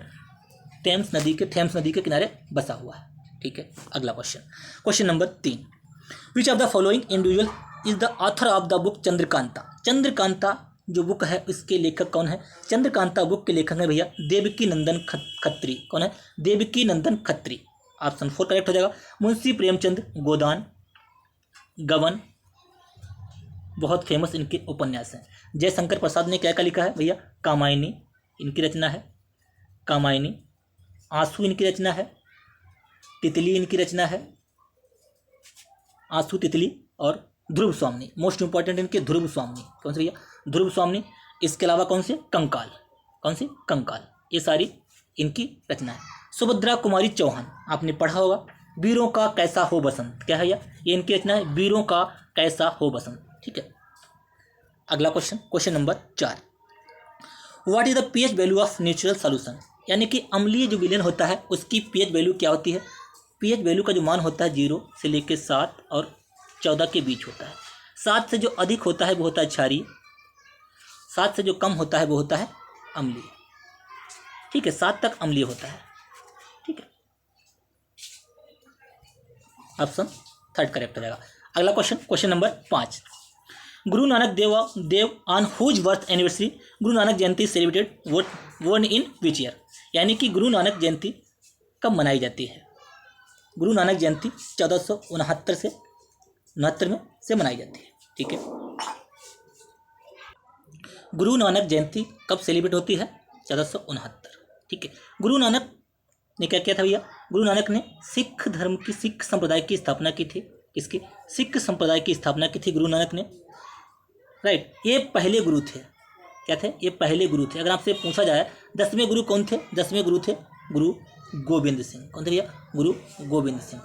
थेम्स नदी के किनारे बसा हुआ है, ठीक है। अगला question, question number 3, which of the following individual is the author of the book Chandrakanta? Chandrakanta जो बुक है इसके लेखक कौन है? चंद्रकांता बुक के लेखक है भैया देवकी नंदन खत्री। कौन है? देवकी नंदन खत्री। ऑप्शन 4 करेक्ट हो जाएगा। मुंशी प्रेमचंद गोदान, गबन, बहुत फेमस इनके उपन्यास हैं। जयशंकर प्रसाद ने क्या क्या लिखा है भैया? कामायनी इनकी रचना है, कामायनी। आंसू इनकी रचना है, तितली इनकी रचना है, आंसू, तितली। और ध्रुव स्वामी, मोस्ट इंपॉर्टेंट इनके ध्रुव स्वामी। कौन से भैया? ध्रुव स्वामी। इसके अलावा कौन से? कंकाल। कौन सी? कंकाल। ये सारी इनकी रचना है। सुभद्रा कुमारी चौहान आपने पढ़ा होगा, वीरों का कैसा हो बसंत। क्या है भैया? ये इनकी रचना है, वीरों का कैसा हो बसंत। ठीक है। अगला question, question number 4, what is the pH value of natural solution. यानी कि अम्लीय जो विलयन होता है उसकी पीएच वैल्यू क्या होती है? पीएच वैल्यू का जो मान होता है 0 से लेकर 7 और 14 के बीच होता है। 7 से जो अधिक होता है वो होता है क्षारीय, 7 से जो कम होता है वो होता है अम्लीय। ठीक है, 7 तक अम्लीय होता है। ठीक है, ऑप्शन 3 करेक्ट हो जाएगा। अगला question, question number 5, Guru Nanak Dev on whose birth anniversary Guru Nanak Jayanti celebrated one in which year. यानी कि गुरु नानक जयंती कब मनाई जाती है? गुरु नानक जयंती 1469 से 69 में से मनाई जाती है। ठीक है, गुरु नानक जयंती कब सेलिब्रेट होती है? 1469। ठीक है, गुरु नानक ने क्या किया था भैया? गुरु नानक ने सिख धर्म की, सिख संप्रदाय की स्थापना की थी। किसकी? सिख संप्रदाय की स्थापना की थी गुरु नानक ने। राइट, ये पहले गुरु थे। क्या थे? ये पहले गुरु थे। अगर आपसे पूछा जाए 10वें गुरु कौन थे? 10वें गुरु थे गुरु गोविंद सिंह। कौन थे भैया? गुरु गोविंद सिंह,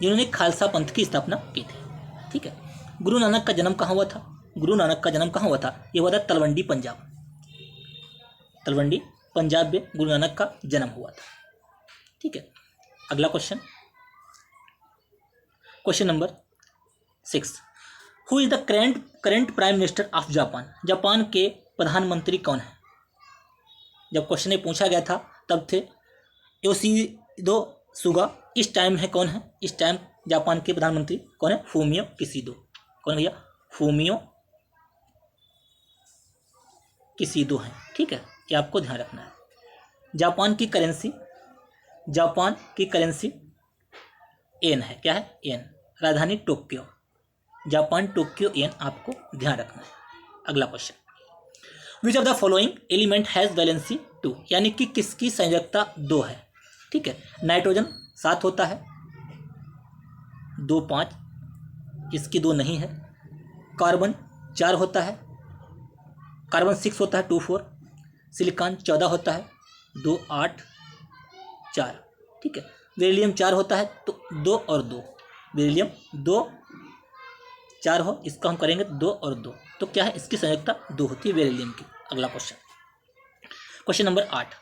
जिन्होंने खालसा पंथ की स्थापना की थी। ठीक है, गुरु नानक का जन्म कहाँ हुआ था? गुरु नानक का जन्म कहाँ हुआ था? ये हुआ था तलवंडी पंजाब। तलवंडी पंजाब में गुरु नानक का जन्म हुआ था। ठीक है, अगला question, question number 6, who is the current prime minister of Japan. Japan के प्रधानमंत्री कौन है? जब क्वेश्चन ये पूछा गया था तब थे योशिहिदो सुगा। इस टाइम है कौन है? इस टाइम जापान के प्रधानमंत्री कौन है? फूमियो किशिदो। कौन भैया? फूमियो किशिदो है। ठीक है, ये आपको ध्यान रखना है। जापान की करेंसी येन है। क्या है? येन। राजधानी टोक्यो, जापान टोक्यो येन, आपको ध्यान रखना है। अगला question, which of the following element has valency 2। यानी कि किसकी संयोजकता 2 है? ठीक है, नाइट्रोजन 7 होता है, 2 5, इसकी 2 नहीं है। कार्बन 4 होता है, कार्बन 6 होता है, 2 4। सिलिकॉन 14 होता है, 2 8 4। ठीक है, बेरिलियम 4 होता है, तो 2 और 2, बेरिलियम 2 4 हो, इसका हम करेंगे 2 और 2, तो क्या है? इसकी संयोजकता 2 होती है बेरिलियम की। अगला question, question number 8,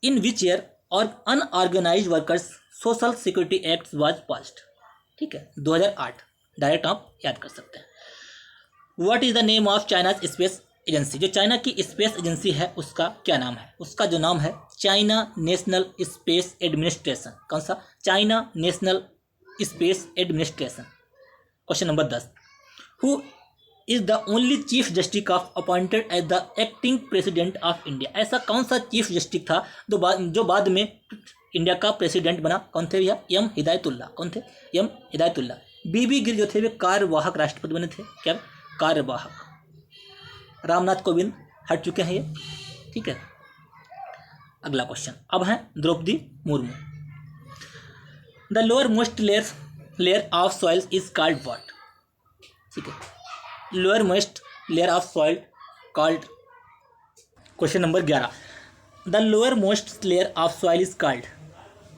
in which year और unorganised workers social security act was passed. ठीक है, 2008, डायरेक्ट आप याद कर सकते हैं। What is the name of China space agency. जो चाइना की स्पेस एजेंसी है उसका क्या नाम है? उसका जो नाम है चाइना नेशनल स्पेस एडमिनिस्ट्रेशन। कौन सा? China national space administration. Question number 10, who is the only chief justice of appointed as the acting president of India. ऐसा कौन सा चीफ जस्टिस था जो बाद में इंडिया का प्रेसिडेंट बना? कौन थे भैया? एम हिदायतुल्ला। कौन थे? एम हिदायतुल्ला। बीबी गिल जो थे वे कार्यवाहक राष्ट्रपति बने थे। क्या? कार्यवाहक। रामनाथ कोविंद हट चुके हैं ये। ठीक है, अगला क्वेश्चन अब है Draupadi Murmu. The lower most layer of soil is called what. ठीक है, lower most layer of soil called. Question number 11, the lower most layer of soil is called.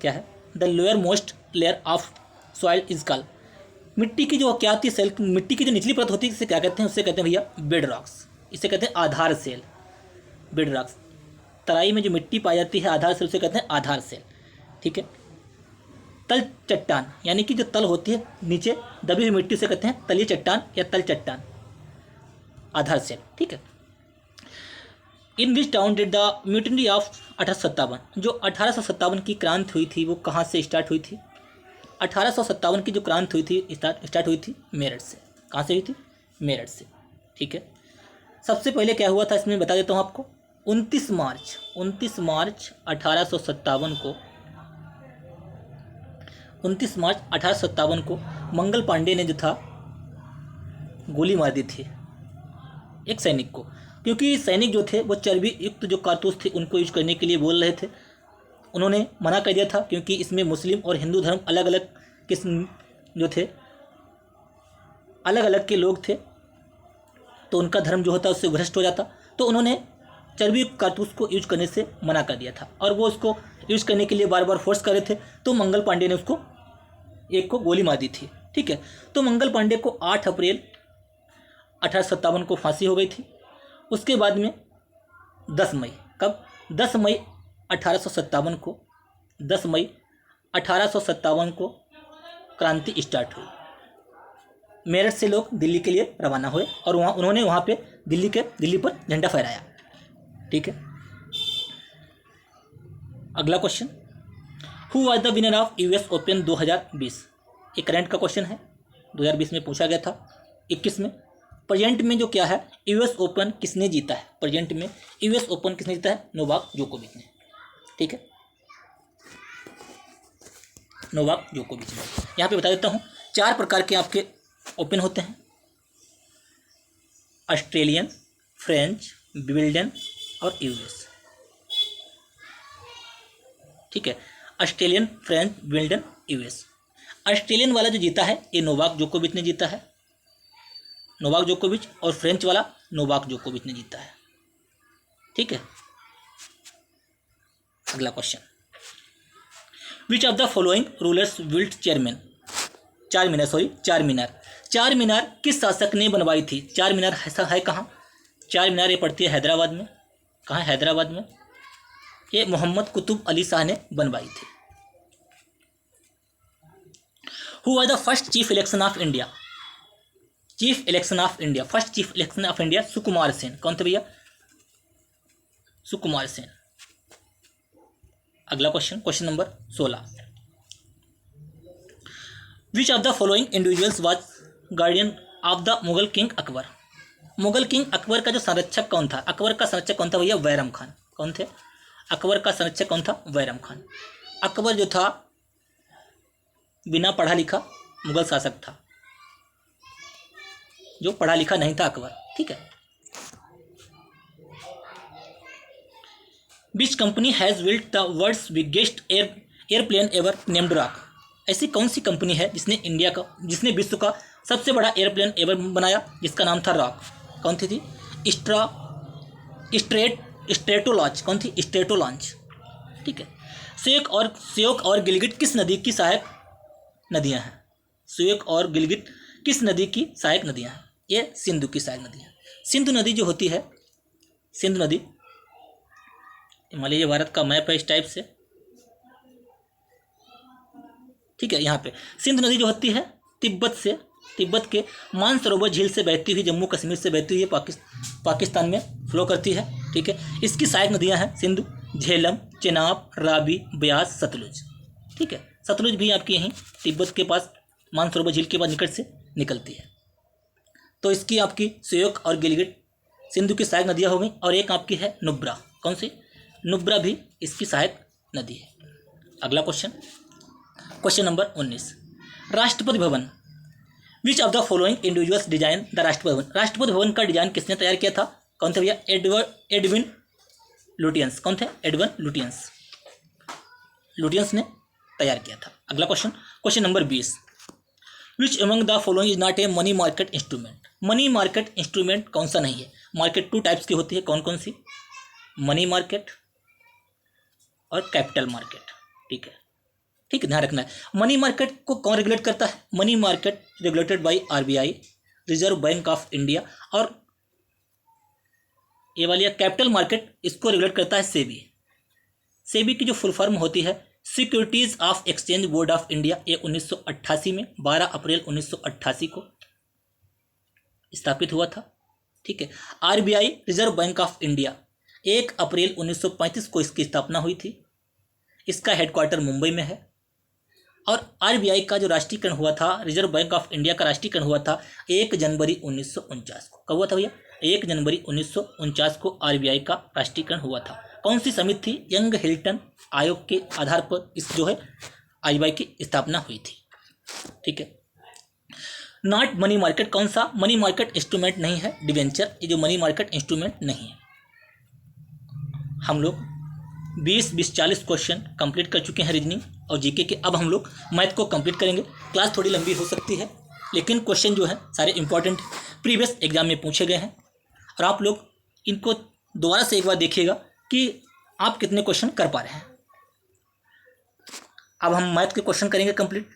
क्या है? The lower most layer of soil is called. मिट्टी की जो क्या होती है, सेल, मिट्टी की जो निचली परत होती है, इसे क्या कहते हैं? उससे कहते हैं भैया बेड रॉक्स। इसे कहते हैं आधार सेल, बेड रॉक्स। तराई में जो मिट्टी पाई जाती है आधार सेल, उसे कहते हैं आधार सेल। ठीक है, तल चट्टान, यानी कि जो तल होती है नीचे दबी हुई मिट्टी से कहते हैं तलीय चट्टान या तल चट्टान, आधार सेल। ठीक है, in which town did the mutiny of 1857। जो 1857 की क्रांति हुई थी वो कहाँ से स्टार्ट हुई थी? 1857 की जो क्रांति हुई थी स्टार्ट हुई थी मेरठ से। कहाँ से हुई थी? मेरठ से। ठीक है, सबसे पहले क्या हुआ था इसमें बता देता हूँ आपको। 29 मार्च 1857 को 29 मार्च 1857 को मंगल पांडे ने जो था गोली मार दी थी एक सैनिक को, क्योंकि सैनिक जो थे वो चर्बी युक्त जो कारतूस थे उनको यूज करने के लिए बोल रहे थे। उन्होंने मना कर दिया था क्योंकि इसमें मुस्लिम और हिंदू धर्म अलग अलग किस्म जो थे, अलग अलग के लोग थे, तो उनका धर्म जो होता है उससे भ्रष्ट हो जाता। तो उन्होंने चर्बी युक्त कारतूस को यूज करने से मना कर दिया था और वो उसको यूज करने के लिए बार बार फोर्स कर रहे थे। तो मंगल पांडे ने उसको एक को गोली मार दी थी। ठीक है, तो मंगल पांडे को 8 अप्रैल 1857 को फांसी हो गई थी। उसके बाद में 10 मई, कब 10 मई 1857 को 10 मई 1857 को क्रांति स्टार्ट हुई। मेरठ से लोग दिल्ली के लिए रवाना हुए और उन्होंने वहाँ पे दिल्ली पर झंडा फहराया। ठीक है, अगला question, who was the winner of US open 2020? ये करंट का क्वेश्चन है, 2020 में पूछा गया था, 21 में। प्रेजेंट में जो क्या है, यूएस ओपन किसने जीता है? प्रेजेंट में यूएस ओपन किसने जीता है? नोवाक जोकोविच ने। ठीक है, नोवाक जोकोविच ने। यहाँ पे बता देता हूँ 4 प्रकार के आपके ओपन होते हैं, ऑस्ट्रेलियन, फ्रेंच, विंबलडन और यूएस। ठीक है, Australian, French, Wimbledon, US. Australian वाला जो जीता है ये नोवाक जोकोविच ने जीता है, नोवाक जोकोविच, और फ्रेंच वाला नोवाक जोकोविच ने जीता है। ठीक है, अगला question, which of the following rulers built चार मीनार किस शासक ने बनवाई थी? चार मीनार ऐसा है कहाँ? चार मीनार ये पड़ती है हैदराबाद में। कहाँ है? हैदराबाद में। ये मोहम्मद कुतुब अली शाह ने बनवाई थी। Who was the first chief election of India? First chief election of India Sukumar Sen. कौन थे भैया? सुकुमार सेन। अगला question, question number 16, which of the following individuals was guardian of the Mughal king Akbar? Mughal king Akbar का जो संरक्षक कौन था? अकबर का संरक्षक कौन था भैया? बैरम खान। कौन थे? अकबर का संरक्षक कौन था? बैरम खान। अकबर जो था बिना पढ़ा लिखा मुगल शासक था, जो पढ़ा लिखा नहीं था अकबर। ठीक है, which company has built the world's biggest airplane ever named rock? ऐसी कौन सी कंपनी है जिसने विश्व का सबसे बड़ा एयरप्लेन एवर बनाया, जिसका नाम था रॉक? कौन थी? Strato launch. कौन थी? Strato launch. ठीक है, श्योक और गिलगिट किस नदी की सहायक नदियां हैं? श्योक और गिलगिट किस नदी की सहायक नदियां हैं? ये सिंधु की सहायक नदियां। सिंधु नदी जो होती है, सिंधु नदी मान लीजिए भारत का मैप है इस टाइप से। ठीक है, यहाँ पे सिंधु नदी जो होती है तिब्बत के मानसरोवर झील से बहती हुई, जम्मू कश्मीर से बहती हुई पाकिस्तान में फ्लो करती है। ठीक है, इसकी सहायक नदियाँ हैं सिंधु, झेलम, चेनाब, रावी, ब्यास, सतलुज। ठीक है, सतलुज भी आपकी यहीं तिब्बत के पास मानसरोवर झील के पास निकट से निकलती है। तो इसकी आपकी श्योक और गिलगिट सिंधु की सहायक नदियाँ हो गई, और एक आपकी है नुब्रा। कौन सी? नुब्रा भी इसकी सहायक नदी है। अगला question, question number 19, Rashtrapati Bhavan. Which of the following individuals design the Rashtrapati Bhavan? Rashtrapati Bhavan का डिजाइन किसने तैयार किया था? कौन थे भैया? Edwin Lutyens. कौन थे? एडविन लुटियंस ने तैयार किया था। अगला question, question number 20, which among the following is not a money market instrument? Money market instrument कौन सा नहीं है? मार्केट 2 टाइप्स की होती है, कौन कौन सी? मनी मार्केट और कैपिटल मार्केट। ठीक है, ध्यान रखना है। मनी मार्केट को कौन रेगुलेट करता है? Money market regulated by RBI, reserve bank of India, और ये वाली कैपिटल मार्केट इसको रेगुलेट करता है सेबी। सेबी की जो फुल फॉर्म होती है securities of exchange board of India. ये 1988 में 12 अप्रैल 1988 को स्थापित हुआ था। ठीक है, RBI, reserve bank of India, 1 अप्रैल 1935 को इसकी स्थापना हुई थी। इसका हेडक्वार्टर मुंबई में है। और आरबीआई का जो राष्ट्रीयकरण हुआ था, रिजर्व बैंक ऑफ इंडिया का राष्ट्रीयकरण हुआ था 1 जनवरी 1949 को। कब हुआ था भैया? 1 जनवरी 1949 को आरबीआई का राष्ट्रीयकरण हुआ था। कौन सी समिति थी? यंग हिल्टन आयोग के आधार पर इस जो है आरबीआई की स्थापना हुई थी। ठीक है, नॉट मनी मार्केट, कौन सा मनी मार्केट इंस्ट्रूमेंट नहीं है, डिवेंचर, ये जो मनी मार्केट इंस्ट्रूमेंट नहीं है। हम लोग 20-40 क्वेश्चन कंप्लीट कर चुके हैं रीजनिंग और जीके के। अब हम लोग मैथ को कंप्लीट करेंगे। क्लास थोड़ी लंबी हो सकती है लेकिन क्वेश्चन जो है सारे इंपॉर्टेंट प्रीवियस एग्जाम में पूछे गए हैं और आप लोग इनको दोबारा से एक बार देखिएगा कि आप कितने क्वेश्चन कर पा रहे हैं। अब हम मैथ के क्वेश्चन करेंगे कंप्लीट।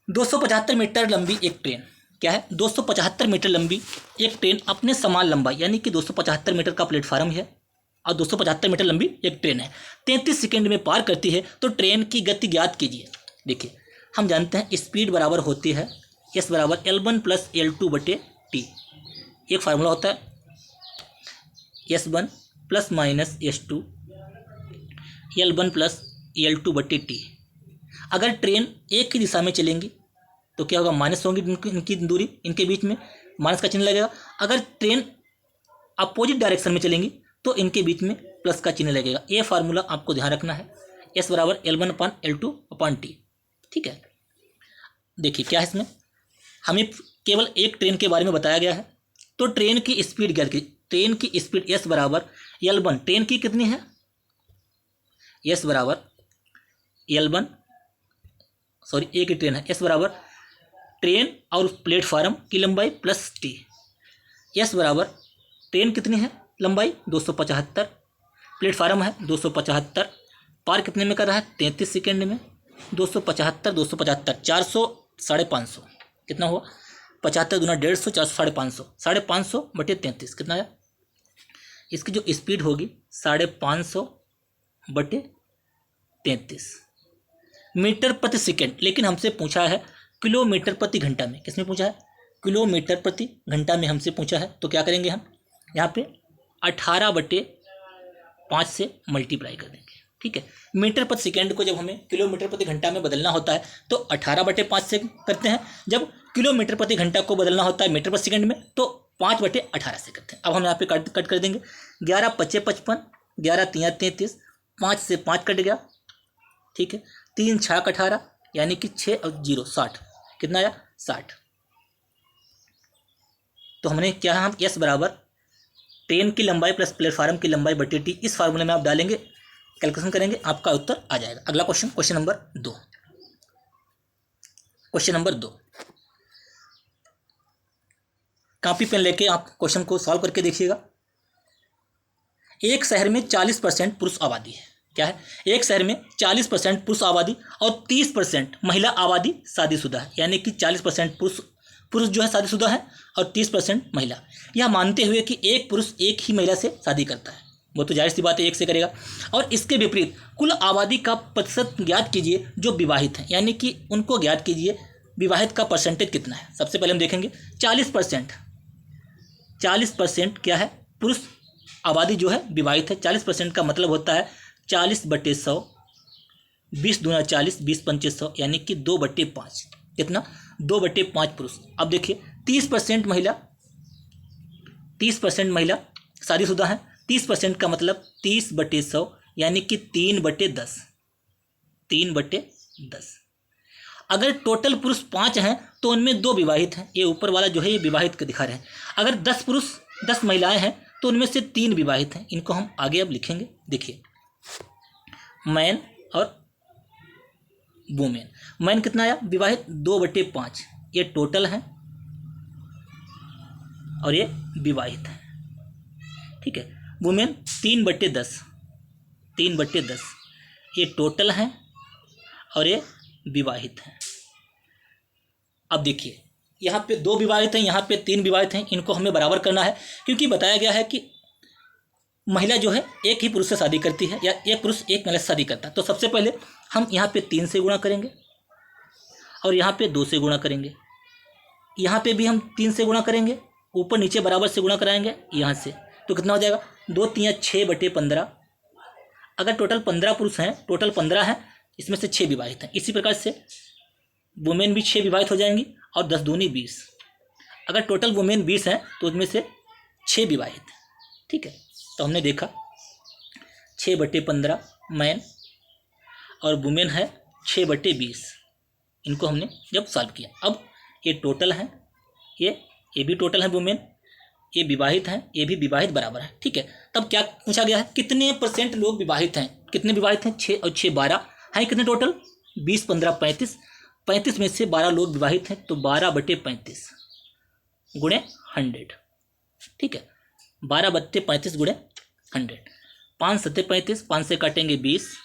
275 मीटर लंबी एक ट्रेन, क्या है 275 मीटर लंबी एक ट्रेन अपने समान लंबाई, यानी कि 275 मीटर का प्लेटफार्म है और 275 मीटर लंबी एक ट्रेन है, 33 सेकंड में पार करती है, तो ट्रेन की गति ज्ञात कीजिए। देखिए हम जानते हैं स्पीड बराबर होती है एस बराबर L1 + L2/T। एक फार्मूला होता है S1 ± S2 L1 + L2/T। अगर ट्रेन एक ही दिशा में चलेंगी तो क्या होगा, माइनस होंगी इनकी दूरी, इनके बीच में माइनस का चिन्ह लगेगा। अगर ट्रेन अपोजिट डायरेक्शन में चलेंगी तो इनके बीच में प्लस का चिन्ह लगेगा। ये फार्मूला आपको ध्यान रखना है, S बराबर L1/L2/T। ठीक है, देखिए क्या है इसमें, हमें केवल एक ट्रेन के बारे में बताया गया है। तो ट्रेन की स्पीड ज्ञात की, ट्रेन की स्पीड S बराबर L1, ट्रेन की कितनी है, S बराबर L1, सॉरी एक ही ट्रेन है, S बराबर ट्रेन और प्लेटफार्म की लंबाई प्लस T। S बराबर ट्रेन कितनी है लंबाई 275, प्लेटफार्म है 275, पार कितने में कर रहा है 33 सेकेंड में, 275 275 400 550, कितना हुआ 75 दूना 150, 400 550, 550/33 कितना आया। इसकी जो स्पीड होगी 550/33 मीटर प्रति सेकेंड, लेकिन हमसे पूछा है किलोमीटर प्रति घंटा में। किसमें पूछा है, किलोमीटर प्रति घंटा में हमसे पूछा है। तो क्या करेंगे हम यहाँ पे 18/5 से मल्टीप्लाई कर देंगे। ठीक है, मीटर प्रति सेकेंड को जब हमें किलोमीटर प्रति घंटा में बदलना होता है तो 18/5 से करते हैं, जब किलोमीटर प्रति घंटा को बदलना होता है मीटर प्रति सेकेंड में तो 5/18 से करते हैं। अब हम यहाँ पे कट कर देंगे, 11 × 5 = 55, 11 × 3 = 33, 5 से 5 कट गया। ठीक है, 3 × 6 = 18, यानी कि 6 और 0 60, कितना आया 60। तो हमने क्या है, हम S बराबर ट्रेन की लंबाई प्लस प्लेटफार्म की लंबाई बटे T, इस फार्मूले में आप डालेंगे, कैलकुलेशन करेंगे, आपका उत्तर आ जाएगा। अगला question, question number 2। Question number 2, copy pen लेके आप क्वेश्चन को सॉल्व करके देखिएगा। एक शहर में 40% पुरुष आबादी है, क्या है, एक शहर में 40% पुरुष आबादी और 30% महिला आबादी शादीशुदा है, यानी कि 40% पुरुष जो है शादीशुदा है और 30% महिला। यह मानते हुए कि एक पुरुष एक ही महिला से शादी करता है, वो तो जाहिर सी बात है एक से करेगा। और इसके विपरीत कुल आबादी का प्रतिशत ज्ञात कीजिए जो विवाहित है, यानी कि उनको ज्ञात कीजिए विवाहित का परसेंटेज कितना है। सबसे पहले हम देखेंगे 40%, 40% क्या है, पुरुष आबादी जो है विवाहित है। 40% का मतलब होता है 40/100, 20 दूना 40, 20 पंचे 100, यानी कि 2/5, कितना 2/5 पुरुष। अब देखिए 30% महिला, 30% महिला शादीशुदा है, 30% का मतलब 30/100, यानी कि 3/10, 3/10। अगर टोटल पुरुष 5 हैं तो उनमें 2 विवाहित हैं, ये ऊपर वाला जो है ये विवाहित का दिखा रहे हैं। अगर 10 पुरुष 10 महिलाएं हैं तो उनमें से 3 विवाहित हैं। इनको हम आगे अब लिखेंगे। देखिए मैन और वुमेन, मैन कितना आया विवाहित 2/5, ये टोटल है और ये विवाहित है। ठीक है, वुमेन 3/10, 3/10, ये टोटल है और ये विवाहित है। अब देखिए यहाँ पे 2 विवाहित हैं, यहाँ पे 3 विवाहित हैं, इनको हमें बराबर करना है क्योंकि बताया गया है कि महिला जो है एक ही पुरुष से शादी करती है या एक पुरुष एक महिला से शादी करता है। तो सबसे पहले हम यहाँ पे 3 से गुणा करेंगे और यहाँ पे 2 से गुणा करेंगे, यहाँ पे भी हम 3 से गुणा करेंगे, ऊपर नीचे बराबर से गुणा कराएंगे यहाँ से, तो कितना हो जाएगा 2 × 3 = 6/15। अगर टोटल 15 पुरुष हैं, टोटल 15 हैं, इसमें से 6 विवाहित हैं। इसी प्रकार से वुमेन भी 6 विवाहित हो जाएंगी और 10 दूनी 20। अगर टोटल वुमेन 20 हैं तो उसमें से 6 विवाहित हैं। ठीक है, तो हमने देखा 6/15 मैन और वुमेन है 6/20, इनको हमने जब सॉल्व किया। अब ये टोटल हैं, ये भी टोटल हैं वुमेन, ये विवाहित हैं, ये भी विवाहित बराबर है। ठीक है, तब क्या पूछा गया है, कितने % लोग विवाहित हैं, कितने विवाहित हैं, 6 और 6 12 हैं, कितने टोटल 20 15 35, 35 में से 12 लोग विवाहित हैं, तो 12/35 गुणे 100। ठीक है, 12/35 गुणे 100, 5 7 35, 5 से काटेंगे 20,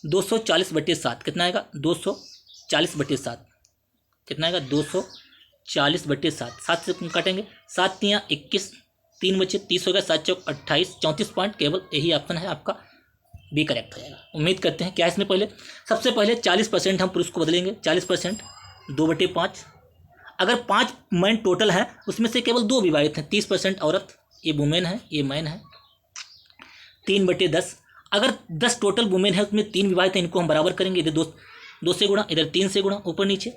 240/7 कितना आएगा, 240/7 कितना आएगा, 240/7, 7 से काटेंगे, 7 तियाँ 21, 3 बचे 30 हो गया, 7 चौक 28, 34 पॉइंट, केवल यही ऑप्शन है आपका बी करेक्ट हो जाएगा। उम्मीद करते हैं क्या इसमें पहले सबसे पहले 40% हम पुरुष को बदलेंगे, 40% 2/5, अगर 5 मैन टोटल है उसमें से केवल 2 विवाहित हैं, 30% औरत, ये वुमेन है, ये मैन है, 3/10, अगर 10 टोटल वुमेन है उसमें 3 विवाहित हैं, इनको हम बराबर करेंगे, इधर 2 से गुणा, इधर 3 से गुणा, ऊपर नीचे,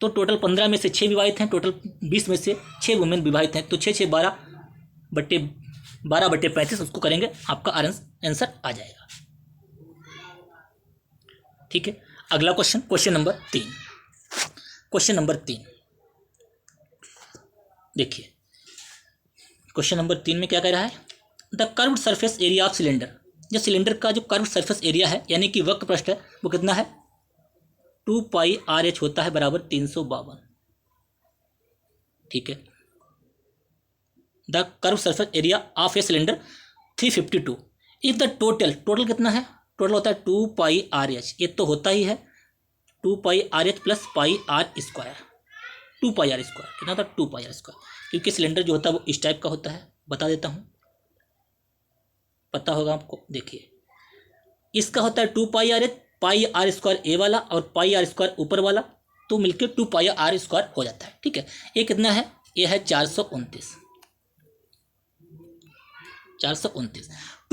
तो टोटल 15 में से 6 विवाहित हैं, टोटल 20 में से 6 वुमेन विवाहित हैं, तो 6 6 12/35 उसको करेंगे, आपका आंसर आ जाएगा। ठीक है, अगला क्वेश्चन नंबर 3। क्वेश्चन नंबर 3 देखिए, क्वेश्चन नंबर 3 में क्या कह रहा है, the curved surface area of cylinder, जो सिलेंडर का जो कर्व्ड सरफेस एरिया है यानी कि वक्र पृष्ठ है वो कितना है, 2πRH होता है बराबर 352। ठीक है, the curve surface area of a cylinder 352, if the total कितना है, टोटल होता है 2πRH, ये तो होता ही है 2πRH प्लस πr², 2πr² कितना होता है 2πr², क्योंकि सिलेंडर जो होता है वो इस टाइप का होता है, बता देता हूँ, पता होगा आपको। देखिए, इसका होता है 2πRH, πr² ए वाला और πr² ऊपर वाला, तो मिलके 2πr² हो जाता है। ठीक है, ये कितना है, ये है 429,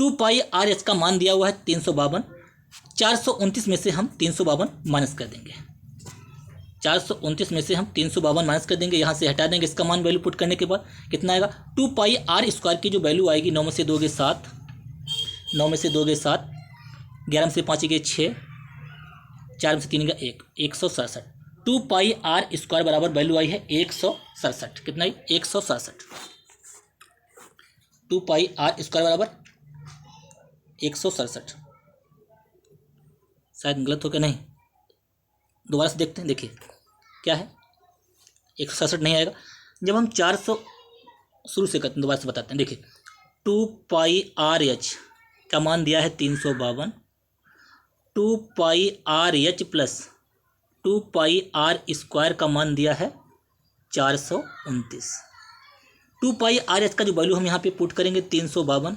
2πRH का मान दिया हुआ है 352, 429 में से हम 352 माइनस कर देंगे, 429 में से हम 352 माइनस कर देंगे, यहाँ से हटा देंगे, इसका मान वैल्यू पुट करने के बाद कितना आएगा, 2πr² की जो वैल्यू आएगी, 9 में से 2 गए 7, 9 में से 2 गए 7, 11 में से 5 गए 6, 4 में से 3 गए 1, 167, 2πr² बराबर वैल्यू आई है 167, कितना आई 167, 2πr² बराबर 167, शायद गलत हो क्या, नहीं, दोबारा से देखते हैं। देखिए क्या है, 167 नहीं आएगा, जब हम 400 शुरू से करते हैं, दोबारा से बताते हैं। देखिए 2πRH का मान दिया है 352, 2πRH प्लस 2πr² का मान दिया है 429, 2πRH का जो वैल्यू हम यहाँ पे पुट करेंगे 352,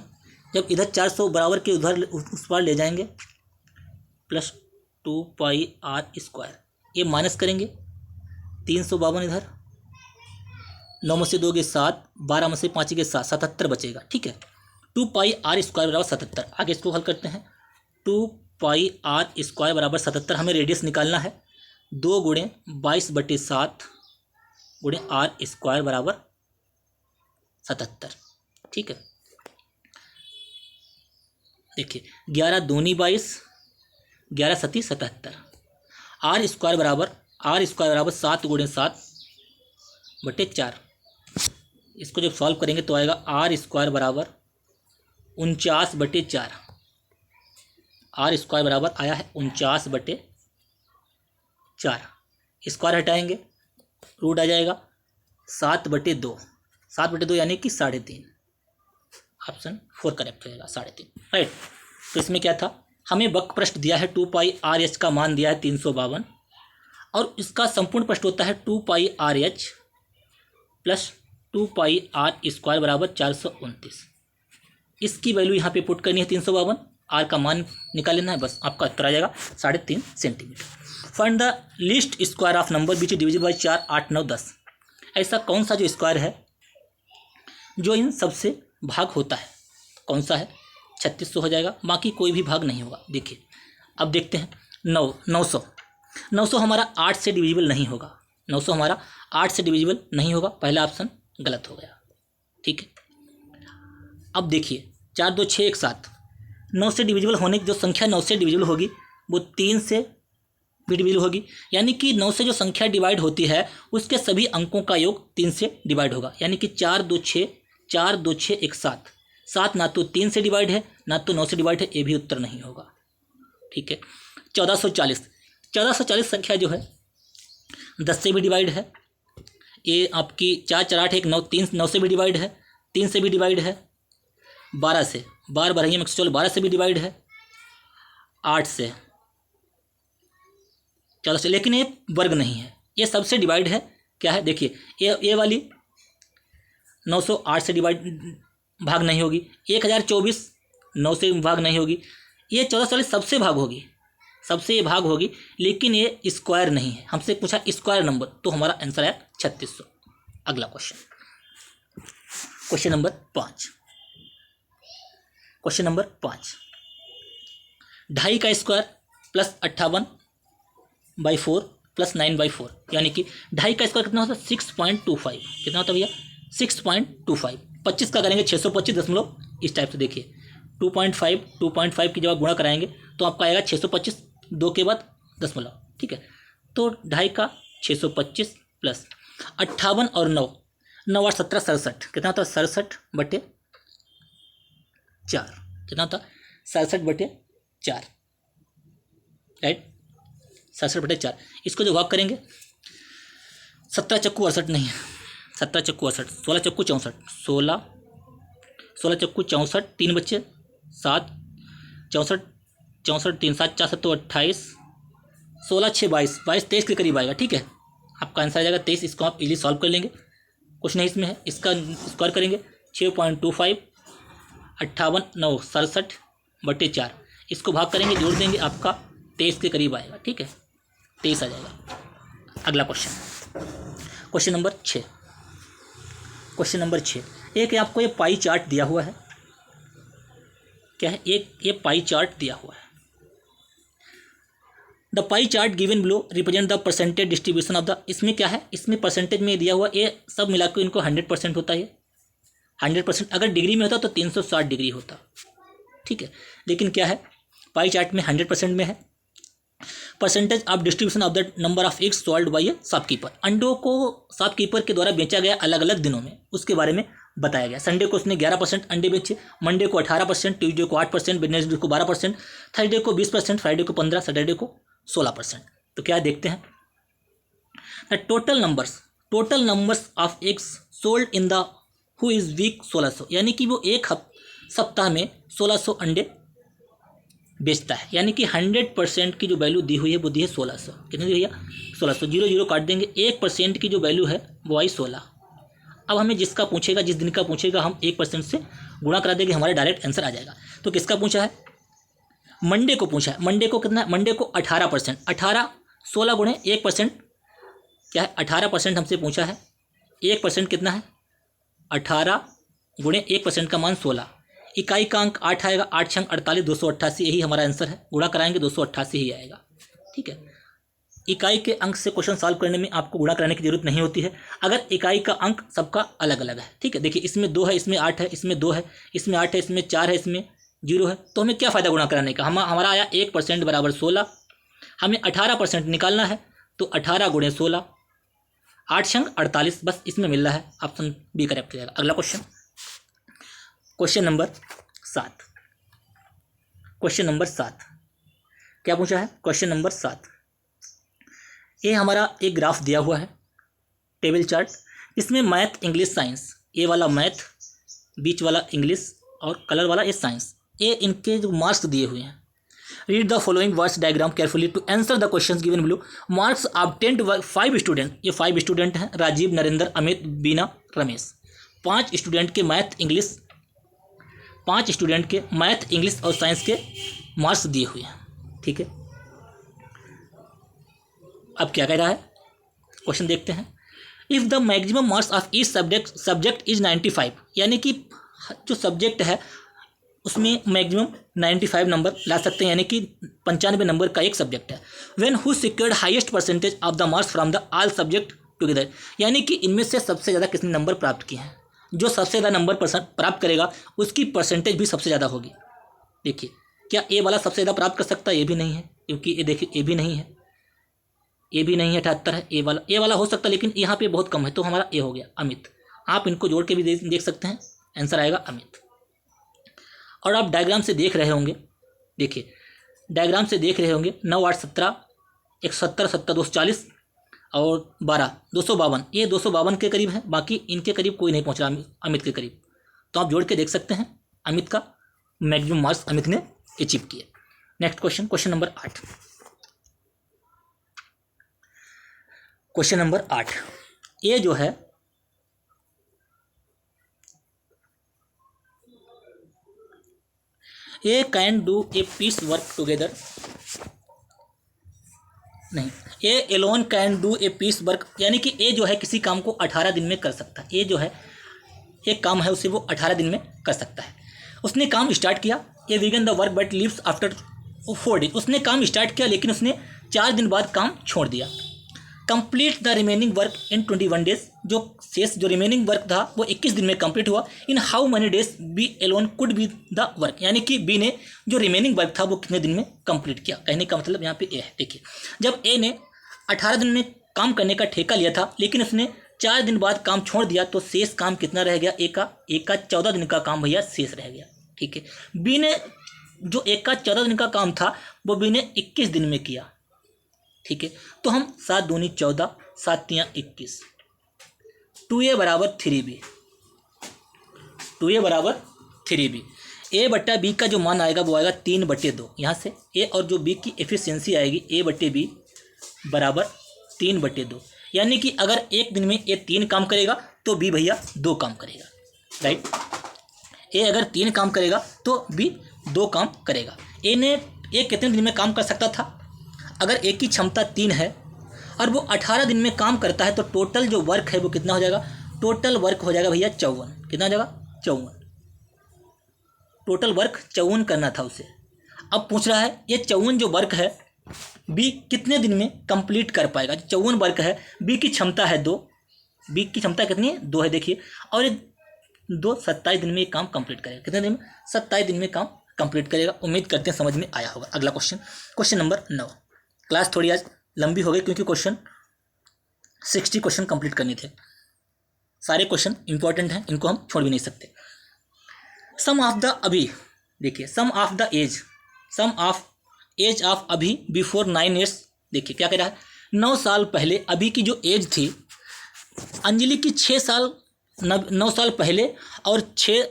जब इधर 400 बराबर के उधर उस पार ले जाएंगे, प्लस 2πr², ये माइनस करेंगे 352 इधर, 9 में से 2 गए 7, 12 में से 5 गए 7, 77 बचेगा। ठीक है, 2πr² बराबर 77, आगे इसको हल करते हैं, 2πr² बराबर 77, हमें रेडियस निकालना है, 2 गुणे 22/7 गुणे r² बराबर 77। ठीक है, देखिए 11 दूनी 22, 11 सती 77, r² बराबर 7 गुणे 7/4, इसको जब सॉल्व करेंगे तो आएगा r² बराबर 49/4, r² बराबर आया है 49/4, स्क्वायर हटाएंगे रूट आ जाएगा 7/2, 7/2 यानी कि 3.5, ऑप्शन 4 करेक्ट रहेगा, 3.5 राइट। तो इसमें क्या था, हमें वक्र पृष्ठ दिया है 2πRH का मान दिया है 352, और इसका संपूर्ण पृष्ठ होता है 2πRH प्लस 2πr² बराबर 429, इसकी वैल्यू यहाँ पे पुट करनी है 352, आर का मान निकाल लेना है, बस आपका उत्तर आ जाएगा 3.5 centimetre. Find the least square of number which divisible by 4, 8, 9, 10, ऐसा कौन सा जो स्क्वायर है जो इन सबसे भाग होता है, कौन सा है, 3600 हो जाएगा, बाकी कोई भी भाग नहीं होगा। देखिए अब देखते हैं 900 हमारा 8 से डिविजिबल नहीं होगा, 900 हमारा 8 से डिविजिबल नहीं होगा, पहला ऑप्शन गलत हो गया। ठीक है, अब देखिए 4 2 6 1 7, 9 से डिविजिबल होने की जो संख्या 9 से डिविजिबल होगी वो 3 से रिपीट वैल्यू होगी, यानी कि 9 से जो संख्या डिवाइड होती है उसके सभी अंकों का योग 3 से डिवाइड होगा, यानी कि 4 2 6, 4 2 6 1 7, 7 ना तो 3 से डिवाइड है ना तो 9 से डिवाइड है, ये भी उत्तर नहीं होगा। ठीक है। 1440 संख्या जो है 10 से भी डिवाइड है, ये आपकी 4 4 8 1 9, 3 9 से भी डिवाइड है, 3 से भी डिवाइड है, 12 से, 12 बढ़ाइए मैं 12 से भी डिवाइड है, 8 से, 14 से, लेकिन ये वर्ग नहीं है, ये सबसे डिवाइड है। क्या है देखिए, ये वाली 908 से डिवाइड भाग नहीं होगी, 1024 9 से भाग नहीं होगी, ये 1440 सबसे भाग होगी, सबसे ये भाग होगी, लेकिन ये स्क्वायर नहीं है। हमसे पूछा स्क्वायर नंबर, तो हमारा आंसर है 3600। अगला question, question number 5। Question number 5, 2.5 का स्क्वायर प्लस 58/4 प्लस 9/4, यानी कि 2.5 का स्क्वायर कितना होता है 6.25, कितना होता है भैया 6.25। 25 का करेंगे 625 दशमलव, इस टाइप से देखिए 2.5 की जब आप गुणा कराएंगे तो आपका आएगा 625, 2 के बाद दशमलव। ठीक है, तो 2.5 का 625 प्लस 58 और 9, 9 और 17 67, कितना होता है 67/4, कितना होता 67/4, राइट 67/4। इसको जो भाग करेंगे 17 चक्कू 68 नहीं है, 17 चक्कू 68, 16 चक्कू 64, 16 चक्कू 64, 3 बच्चे 7, 64 64 3 7 4 7 28, 16 6 22, 23 के करीब आएगा। ठीक है, आपका आंसर आ जाएगा 23। इसको आप इजीली सॉल्व कर लेंगे, कुछ नहीं इसमें है। इसका स्क्वायर करेंगे 6.25, 58 9 67/4, इसको भाग करेंगे जोड़ देंगे, आपका 23 के करीब आएगा। ठीक है, 23 आ जाएगा। अगला question, question number 6। Question number 6, एक आपको ये पाई चार्ट दिया हुआ है, क्या है, एक ये पाई चार्ट दिया हुआ है। The pie chart given below represent the percentage distribution of the, इसमें क्या है, इसमें परसेंटेज में दिया हुआ, ये सब मिलाकर इनको 100% होता है, 100%। अगर डिग्री में होता तो 360 डिग्री होता। ठीक है, लेकिन क्या है, पाई चार्ट में 100% में है। Percentage of distribution of the number of eggs sold by A shopkeeper, अंडों को शॉपकीपर के द्वारा बेचा गया अलग अलग दिनों में, उसके बारे में बताया गया। संडे को उसने 11% अंडे बेचे, मंडे को 18%, ट्यूसडे को 8%, वेडनेसडे को 12%, थर्सडे को 20%, फ्राइडे को 15%, सैटरडे को 16%। तो क्या देखते हैं, the total numbers of eggs sold in the who is week 1600, यानी कि वो एक सप्ताह में 1600 अंडे बेचता है, यानी कि 100% की जो वैल्यू दी हुई है वो दी है 1600। कितनी दी भैया 1600, 0 0 काट देंगे, 1% की जो वैल्यू है वो आई 16। अब हमें जिसका पूछेगा, जिस दिन का पूछेगा, हम 1% से गुणा करा देंगे, हमारा डायरेक्ट आंसर आ जाएगा। तो किसका पूछा है, मंडे को पूछा है। मंडे को कितना, मंडे को 18%, 18 16 गुणे 1%, क्या है 18% हमसे पूछा है। 1% कितना है, 18 गुणे 1% का मान 16, इकाई का अंक 8 आएगा, 8 छंग 48, 288, यही हमारा आंसर है। गुणा कराएंगे 288 ही आएगा। ठीक है, इकाई के अंक से क्वेश्चन सॉल्व करने में आपको गुणा कराने की जरूरत नहीं होती है, अगर इकाई का अंक सबका अलग अलग है। ठीक है, देखिए इसमें 2 है, इसमें 8 है, इसमें 2 है, इसमें 8 है, इसमें 4 है, इसमें 0 है, तो हमें क्या फ़ायदा गुणा कराने का। हमारा आया 1% बराबर 16, हमें 18% निकालना है, तो 18 गुणे 16, 8 छंग 48, बस इसमें मिल रहा है, ऑप्शन बी करेक्ट हो जाएगा। अगला question, question number 7। Question number 7 क्या पूछा है, क्वेश्चन नंबर 7, ये हमारा एक ग्राफ दिया हुआ है, टेबल चार्ट, इसमें मैथ, इंग्लिश, साइंस, ए वाला मैथ, बीच वाला इंग्लिश और कलर वाला ये साइंस, ये इनके जो मार्क्स दिए हुए हैं। Read the following words diagram carefully to answer the questions given below. Marks obtained by 5 student, ये 5 स्टूडेंट हैं, राजीव, नरेंद्र, अमित, बीना, रमेश। 5 स्टूडेंट के मैथ, इंग्लिश, 5 स्टूडेंट के मैथ, इंग्लिश और साइंस के मार्क्स दिए हुए हैं। ठीक है, अब क्या कह रहा है, क्वेश्चन देखते हैं। If the maximum marks of each subject is 95, यानी कि जो सब्जेक्ट है उसमें मैक्सिमम 95 नंबर ला सकते हैं, यानी कि 95 नंबर का एक सब्जेक्ट है। When who secured highest percentage of the marks from the all subject together, यानी कि इनमें से सबसे ज़्यादा किसने नंबर प्राप्त किए हैं। जो सबसे ज़्यादा नंबर प्राप्त करेगा उसकी परसेंटेज भी सबसे ज़्यादा होगी। देखिए, क्या ए वाला सबसे ज़्यादा प्राप्त कर सकता है, ये भी नहीं है, क्योंकि ये देखिए ये भी नहीं है, ए भी नहीं है, 78 है। ए वाला हो सकता है लेकिन यहाँ पे बहुत कम है, तो हमारा ए हो गया अमित। आप इनको जोड़ के भी देख सकते हैं, आंसर आएगा अमित। और आप डायग्राम से देख रहे होंगे, देखिए डायग्राम से देख रहे होंगे 9 8 17, 170 70 240 और 12 252। ये 252 के करीब है, बाकी इनके करीब कोई नहीं पहुँच रहा अमित के करीब। तो आप जोड़ के देख सकते हैं अमित का मैक्सिमम मार्क्स अमित ने अचीव किए। Next question, question number 8। Question number 8, ये जो है A can do a piece work together, नहीं, A alone can do a piece work, यानी कि ए जो है किसी काम को 18 दिन में कर सकता है। ए जो है एक काम है उसे वो 18 दिन में कर सकता है। उसने काम स्टार्ट किया, A began the work but leaves after 4 days. उसने काम स्टार्ट किया लेकिन उसने 4 दिन बाद काम छोड़ दिया। Complete the remaining work in 21 days, जो शेष जो रिमेनिंग वर्क था वो 21 दिन में कंप्लीट हुआ। In how many days B alone could be the work, यानी कि बी ने जो रिमेनिंग वर्क था वो कितने दिन में कंप्लीट किया। कहने का मतलब यहाँ पे ए है। देखिए जब ए ने 18 दिन में काम करने का ठेका लिया था लेकिन उसने 4 दिन बाद काम छोड़ दिया, तो शेष काम कितना रह गया, ए का 14 दिन का काम भैया शेष रह गया। ठीक है, बी ने जो ए का 14 दिन का काम था वो बी ने 21 दिन में किया। ठीक है, तो हम 7 दूनी 14, 7 तियाँ 21, 2a बराबर 3b, 2a बराबर 3b। ए बट्टा बी का जो मान आएगा वो आएगा 3/2। यहाँ से ए और जो बी की एफिशिएंसी आएगी a/b बराबर 3/2, यानी कि अगर एक दिन में ए 3 काम करेगा तो बी भैया 2 काम करेगा। राइट, ए अगर 3 काम करेगा तो बी 2 काम करेगा। ए कितने दिन में काम कर सकता था, अगर ए की क्षमता 3 है और वो 18 दिन में काम करता है तो टोटल जो वर्क है वो कितना हो जाएगा, टोटल वर्क हो जाएगा भैया 54। कितना हो जाएगा, 54। टोटल वर्क 54 करना था उसे। अब पूछ रहा है ये 54 जो वर्क है बी कितने दिन में कंप्लीट कर पाएगा। 54 वर्क है, बी की क्षमता है 2, बी की क्षमता कितनी है, 2 है। देखिए, और 2 27 दिन में ये काम कंप्लीट करेगा। कितने दिन में, 27 दिन में काम कंप्लीट करेगा। उम्मीद करते हैं समझ में आया होगा। अगला क्वेश्चन, क्वेश्चन नंबर 9। क्लास थोड़ी आज लंबी हो गई क्योंकि क्वेश्चन 60 क्वेश्चन कंप्लीट करने थे। सारे क्वेश्चन इंपॉर्टेंट हैं, इनको हम छोड़ भी नहीं सकते। सम ऑफ द अभी, देखिए some of the age, some of age of Abhi before 9 years. देखिए क्या कह रहा है, 9 साल पहले अभी की जो एज थी अंजलि की 9 साल पहले और 6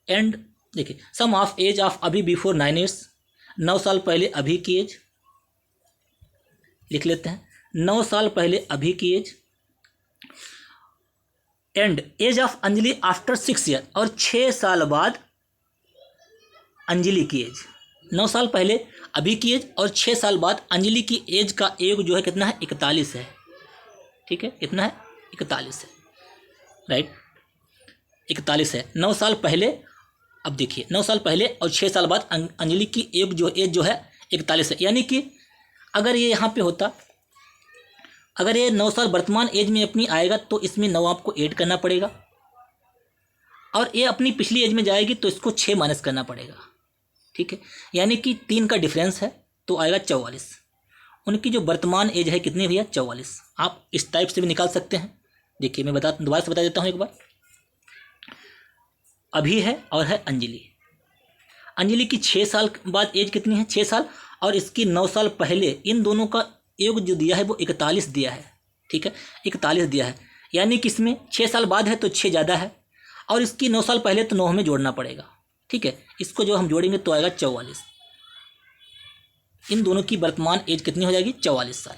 एंड, देखिए some of age of Abhi before 9 years, 9 साल पहले अभी की एज लिख लेते हैं, 9 साल पहले अभी की age and age of Anjali after 6 year, और 6 साल बाद अंजलि की एज। 9 साल पहले अभी की एज और 6 साल बाद अंजलि की एज का योग जो है कितना है, 41 है। ठीक है, कितना है, 41 है। राइट, 41 है। 9 साल पहले, अब देखिए 9 साल पहले और 6 साल बाद अंजलि की एज जो है 41 है। यानी कि अगर ये यहाँ पे होता, अगर ये 9 साल वर्तमान एज में अपनी आएगा तो इसमें 9 आपको ऐड करना पड़ेगा, और ये अपनी पिछली एज में जाएगी तो इसको 6 माइनस करना पड़ेगा। ठीक है, यानी कि 3 का डिफरेंस है तो आएगा 44। उनकी जो वर्तमान एज है कितनी भैया, 44। आप इस टाइप से भी निकाल सकते हैं। देखिए मैं दोबारा से बता देता हूँ एक बार। अभी है और है अंजलि। अंजलि की 6 साल बाद एज कितनी है, 6 साल, और इसकी 9 साल पहले, इन दोनों का योग जो दिया है वो 41 दिया है। ठीक है, 41 दिया है, यानी कि इसमें 6 साल बाद है तो 6 ज़्यादा है, और इसकी 9 साल पहले तो 9 हमें जोड़ना पड़ेगा। ठीक है, इसको जो हम जोड़ेंगे तो आएगा 44। इन दोनों की वर्तमान एज कितनी हो जाएगी, 44 साल।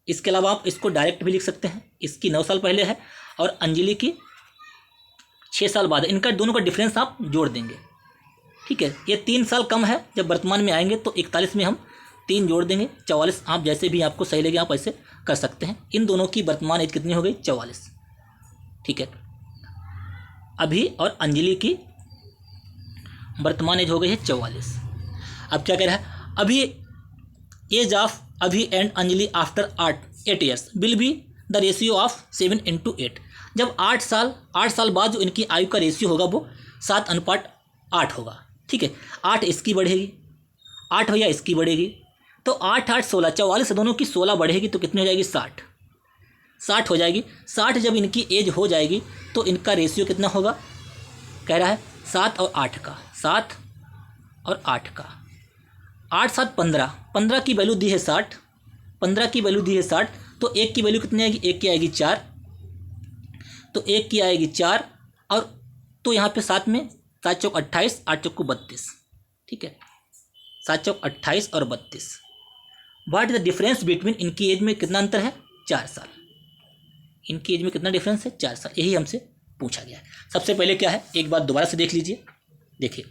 इसके अलावा आप इसको डायरेक्ट भी लिख सकते हैं, इसकी 9 साल पहले है और अंजलि की 6 साल बाद है, इनका दोनों का डिफरेंस आप जोड़ देंगे। ठीक है, ये 3 साल कम है, जब वर्तमान में आएंगे तो 41 में हम 3 जोड़ देंगे, 44। आप जैसे भी आपको सही लगे आप ऐसे कर सकते हैं। इन दोनों की वर्तमान एज कितनी हो गई, 44। ठीक है, अभी और अंजलि की वर्तमान एज हो गई है 44। अब क्या कह रहा है, अभी एज ऑफ अभी and Anjali after 8 years will be the ratio of 7:8। जब 8 साल बाद जो इनकी आयु का रेशियो होगा वो 7:8 होगा। ठीक है, 8 इसकी बढ़ेगी, 8 भैया इसकी बढ़ेगी, तो 8 8 16, 44 से दोनों की 16 बढ़ेगी तो कितनी हो जाएगी? 60। 60 हो जाएगी। 60 जब इनकी एज हो जाएगी तो इनका रेशियो कितना होगा? कह रहा है 7 और 8 का, 7 और 8 का, 8 7 15, 15 की वैल्यू दी है 60, 15 की वैल्यू दी है 60, तो एक की वैल्यू कितनी आएगी? एक की आएगी 4, तो एक की आएगी 4, और तो यहाँ पे 7 में 7 चौक 28, 8 चौक 32, ठीक है, 7 चौक 28 और 32। What is the difference between, इनकी एज में कितना अंतर है? 4 साल। इनकी एज में कितना डिफरेंस है? 4 साल। यही हमसे पूछा गया है। सबसे पहले क्या है, एक बात दोबारा से देख लीजिए। देखिए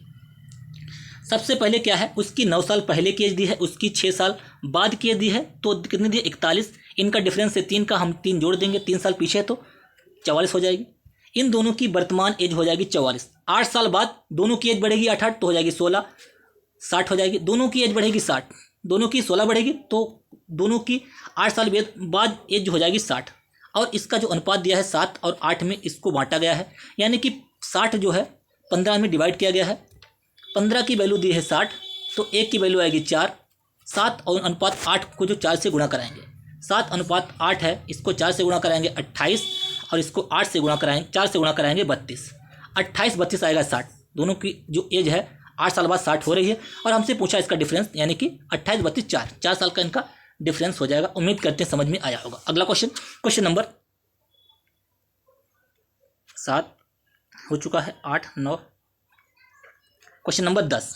सबसे पहले क्या है, उसकी 9 साल पहले की एज दी है, उसकी 6 साल बाद की एज दी है, तो कितनी दी है? 41। इनका डिफरेंस है 3 का, हम 3 जोड़ देंगे, 3 साल पीछे है तो 44 हो जाएगी। इन दोनों की वर्तमान एज हो जाएगी 44। 8 साल बाद दोनों की एज बढ़ेगी 8 8 तो हो जाएगी 16, 60 हो जाएगी। दोनों की एज बढ़ेगी 60, दोनों की 16 बढ़ेगी तो दोनों की 8 साल बाद एज हो जाएगी 60। और इसका जो अनुपात दिया है 7 और 8 में इसको बांटा गया है, यानी कि 60 जो है 15 में डिवाइड किया गया है। 15 की वैल्यू दी है 60, तो एक की वैल्यू आएगी 4। 7 और अनुपात 8 को जो 4 से गुणा कराएंगे, 7 अनुपात 8 है, इसको 4 से गुणा कराएंगे 28, और इसको 8 से गुणा कराएंगे, 4 से गुणा कराएंगे 32। 28 32 आएगा 60। दोनों की जो एज है 8 साल बाद 60 हो रही है, और हमसे पूछा इसका डिफरेंस, यानी कि 28 32 4 साल का इनका डिफरेंस हो जाएगा। उम्मीद करते हैं समझ में आया होगा। अगला क्वेश्चन, क्वेश्चन नंबर 7 हो चुका है, 8 9, क्वेश्चन नंबर 10,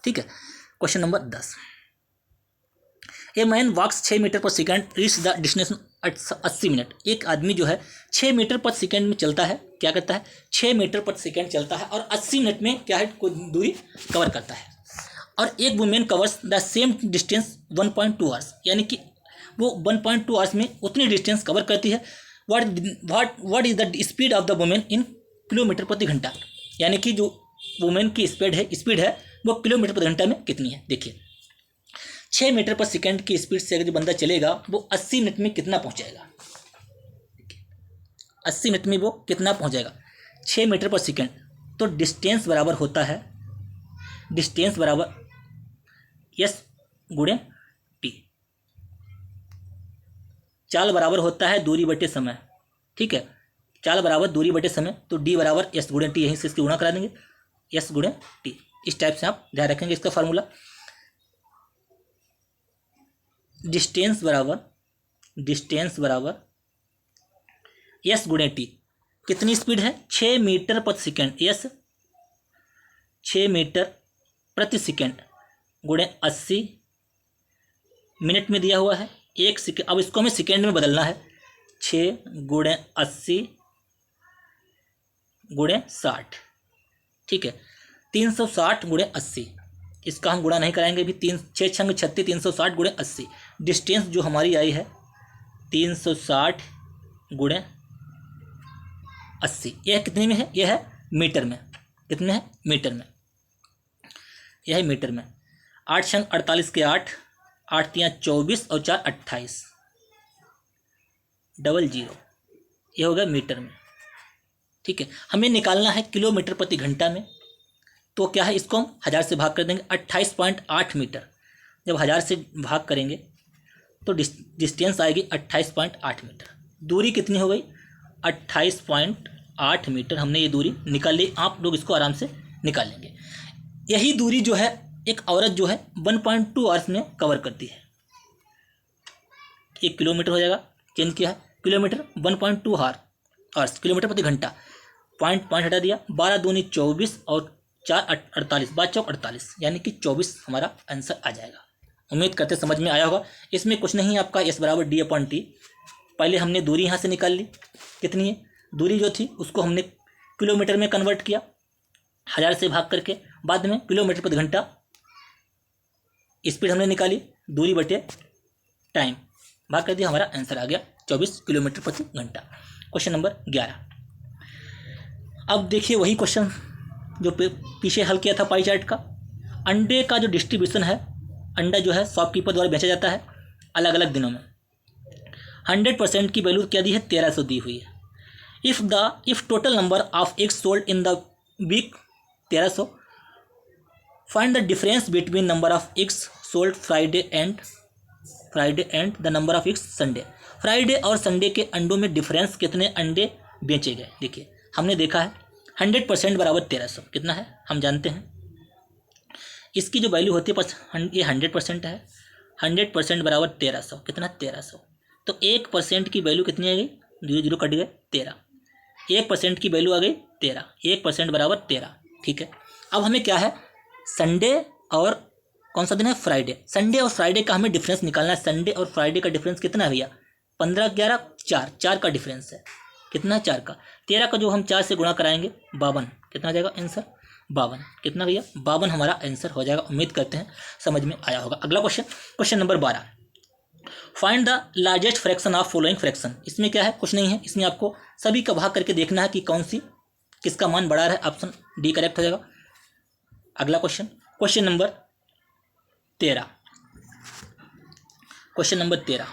ठीक है। Question number 10, a man walks 6 metre per second reach the destination 80 minute. एक आदमी जो है 6 मीटर पर सेकेंड में चलता है, क्या करता है? 6 मीटर पर सेकेंड चलता है और 80 मिनट में क्या है, कोई दूरी कवर करता है। और एक women covers the same distance 1.2 hours, यानी कि वो 1.2 आवर्स में उतनी डिस्टेंस कवर करती है। What is the speed of the women in kilometre प्रति घंटा, यानी कि जो वुमेन की स्पीड है वो किलोमीटर प्रति घंटा में कितनी है? देखिए 6 मीटर पर सेकेंड की स्पीड से अगर जो बंदा चलेगा वो 80 मिनट में कितना पहुंचाएगा? 80 मिनट में वो कितना पहुंचाएगा? 6 मीटर पर सेकेंड, तो डिस्टेंस बराबर होता है, डिस्टेंस बराबर यस गुणे टी। चाल बराबर होता है दूरी बटे समय, ठीक है, चाल बराबर दूरी बटे समय, तो डी बराबर एस गुणे टी, यहीं से इसकी गुणा करा देंगे, एस गुणे टी। इस टाइप से आप ध्यान रखेंगे इसका फार्मूला। डिस्टेंस बराबर एस गुणे टी। कितनी स्पीड है? 6 मीटर प्रति सेकेंड, यस 6 मीटर प्रति सेकेंड गुणे 80 मिनट में दिया हुआ है, 1 सेकेंड। अब इसको हमें सेकेंड में बदलना है, 6 गुणे 80 गुणे 60, ठीक है, 360 गुणे 80। इसका हम गुणा नहीं कराएंगे अभी, 6 छंग 36, 360 गुणे 80। डिस्टेंस जो हमारी आई है 360 गुणे 80, यह कितने में है? यह है मीटर में। कितने है? मीटर में, यह है मीटर में। 8 छंग 48 के 8, 8 3 24 और 4 28, 00, यह हो गया मीटर में, ठीक है। हमें निकालना है किलोमीटर प्रति घंटा में, तो क्या है, इसको हम 1000 से भाग कर देंगे, 28.8 मीटर। जब 1000 से भाग करेंगे तो डिस्टेंस आएगी 28.8 मीटर। दूरी कितनी हो गई? 28.8 मीटर हमने ये दूरी निकाल ली। आप लोग इसको आराम से निकाल लेंगे। यही दूरी जो है एक औरत जो है 1.2 आवर्स में कवर करती है। 1 किलोमीटर हो जाएगा, चेंज किया है किलोमीटर, 1.2 आवर्स, किलोमीटर प्रति घंटा, पॉइंट हटा दिया, 12 दूनी 24 और 4 48, 5 चौक 48, यानी कि 24 हमारा आंसर आ जाएगा। उम्मीद करते समझ में आया होगा। इसमें कुछ नहीं, आपका एस बराबर डी अपॉन टी। पहले हमने दूरी यहाँ से निकाल ली, कितनी है दूरी जो थी उसको हमने किलोमीटर में कन्वर्ट किया 1000 से भाग करके, बाद में किलोमीटर प्रति घंटा स्पीड हमने निकाली, दूरी बटे टाइम भाग कर दिया, हमारा आंसर आ गया 24 किलोमीटर प्रति घंटा। Question number 11। अब देखिए वही क्वेश्चन जो पीछे हल किया था पाई चार्ट का। अंडे का जो डिस्ट्रीब्यूशन है, अंडा जो है शॉपकीपर द्वारा बेचा जाता है अलग अलग दिनों में। 100% की वैल्यू क्या दी है? 1300 दी हुई है। If total number of eggs sold in the week 1300, find the difference between number of eggs sold Friday and Friday and the number of its Sunday. Friday और संडे के अंडों में डिफरेंस कितने अंडे बेचे गए। देखिए हमने देखा है 100% बराबर 1300 कितना है हम जानते हैं। इसकी जो वैल्यू होती है ये 100% है, 100% बराबर 1300 कितना 1300। तो 1% की वैल्यू कितनी आ गई, 0 0 कट गए 13, 1% की वैल्यू आ गई 13, 1% बराबर 13। ठीक है, अब हमें क्या है संडे और कौन सा दिन है फ्राइडे, संडे और फ्राइडे का हमें डिफरेंस निकालना है। संडे और फ्राइडे का डिफरेंस कितना है भैया 15 11 4, 4 का डिफरेंस है कितना 4 का। 13 का जो हम 4 से गुणा कराएंगे 52 कितना आ जाएगा आंसर 52 कितना भैया 52 हमारा आंसर हो जाएगा। उम्मीद करते हैं समझ में आया होगा। अगला question, question number 12, find the largest fraction of following fraction. इसमें क्या है कुछ नहीं है, इसमें आपको सभी का भाग करके देखना है कि कौन सी किसका मान बड़ा है। ऑप्शन डी करेक्ट हो जाएगा। अगला question, question number 13, question number 13,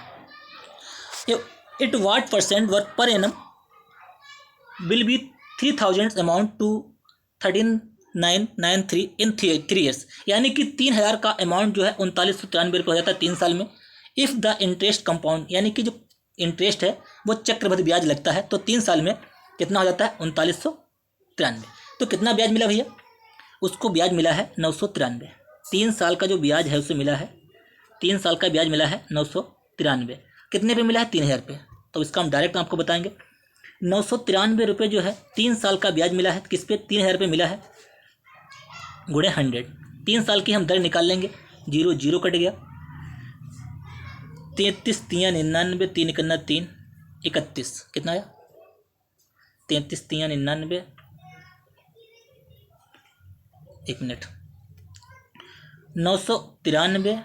it what percent work per annum will be 3000 amount to 13993 in 3 years. यानी कि 3000 का अमाउंट जो है 3993 रुपये हो जाता है 3 साल में। इफ़ द इंटरेस्ट कंपाउंड यानी कि जो इंटरेस्ट है वो चक्रवृद्धि ब्याज लगता है तो 3 साल में कितना हो जाता है 3993। तो कितना ब्याज मिला भैया, उसको ब्याज मिला है 993। 3 साल का जो ब्याज है उसे मिला है, 3 साल का ब्याज मिला है 993। कितने पे मिला है 3000 पे, तो इसका हम डायरेक्ट आपको बताएंगे। 993 रुपये जो है 3 साल का ब्याज मिला है किस पे 3000 पे मिला है गुणे 100। 3 साल की हम दर निकाल लेंगे, 0 0 कट गया, 33 3 99, 3 इकन्ना 3 31 कितना आया 33 3 99, एक मिनट 993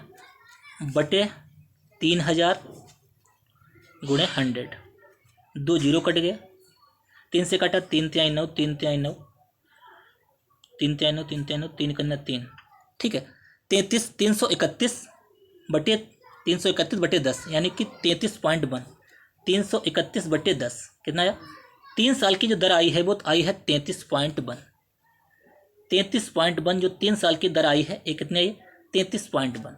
बटे 3000 गुणे 100, 2 0 कट गया, 3 से काटा 3 3 9, 3 3 9, 3 3 9, 3 3 9, 3 करना 3। ठीक है, 331 बटे 331 बटे 10 यानी कि 33.1, 331 बटे 10 कितना आया। 3 साल की जो दर आई है वो आई है 33.1, 33.1 जो 3 साल की दर आई है ये कितनी आई 33.1।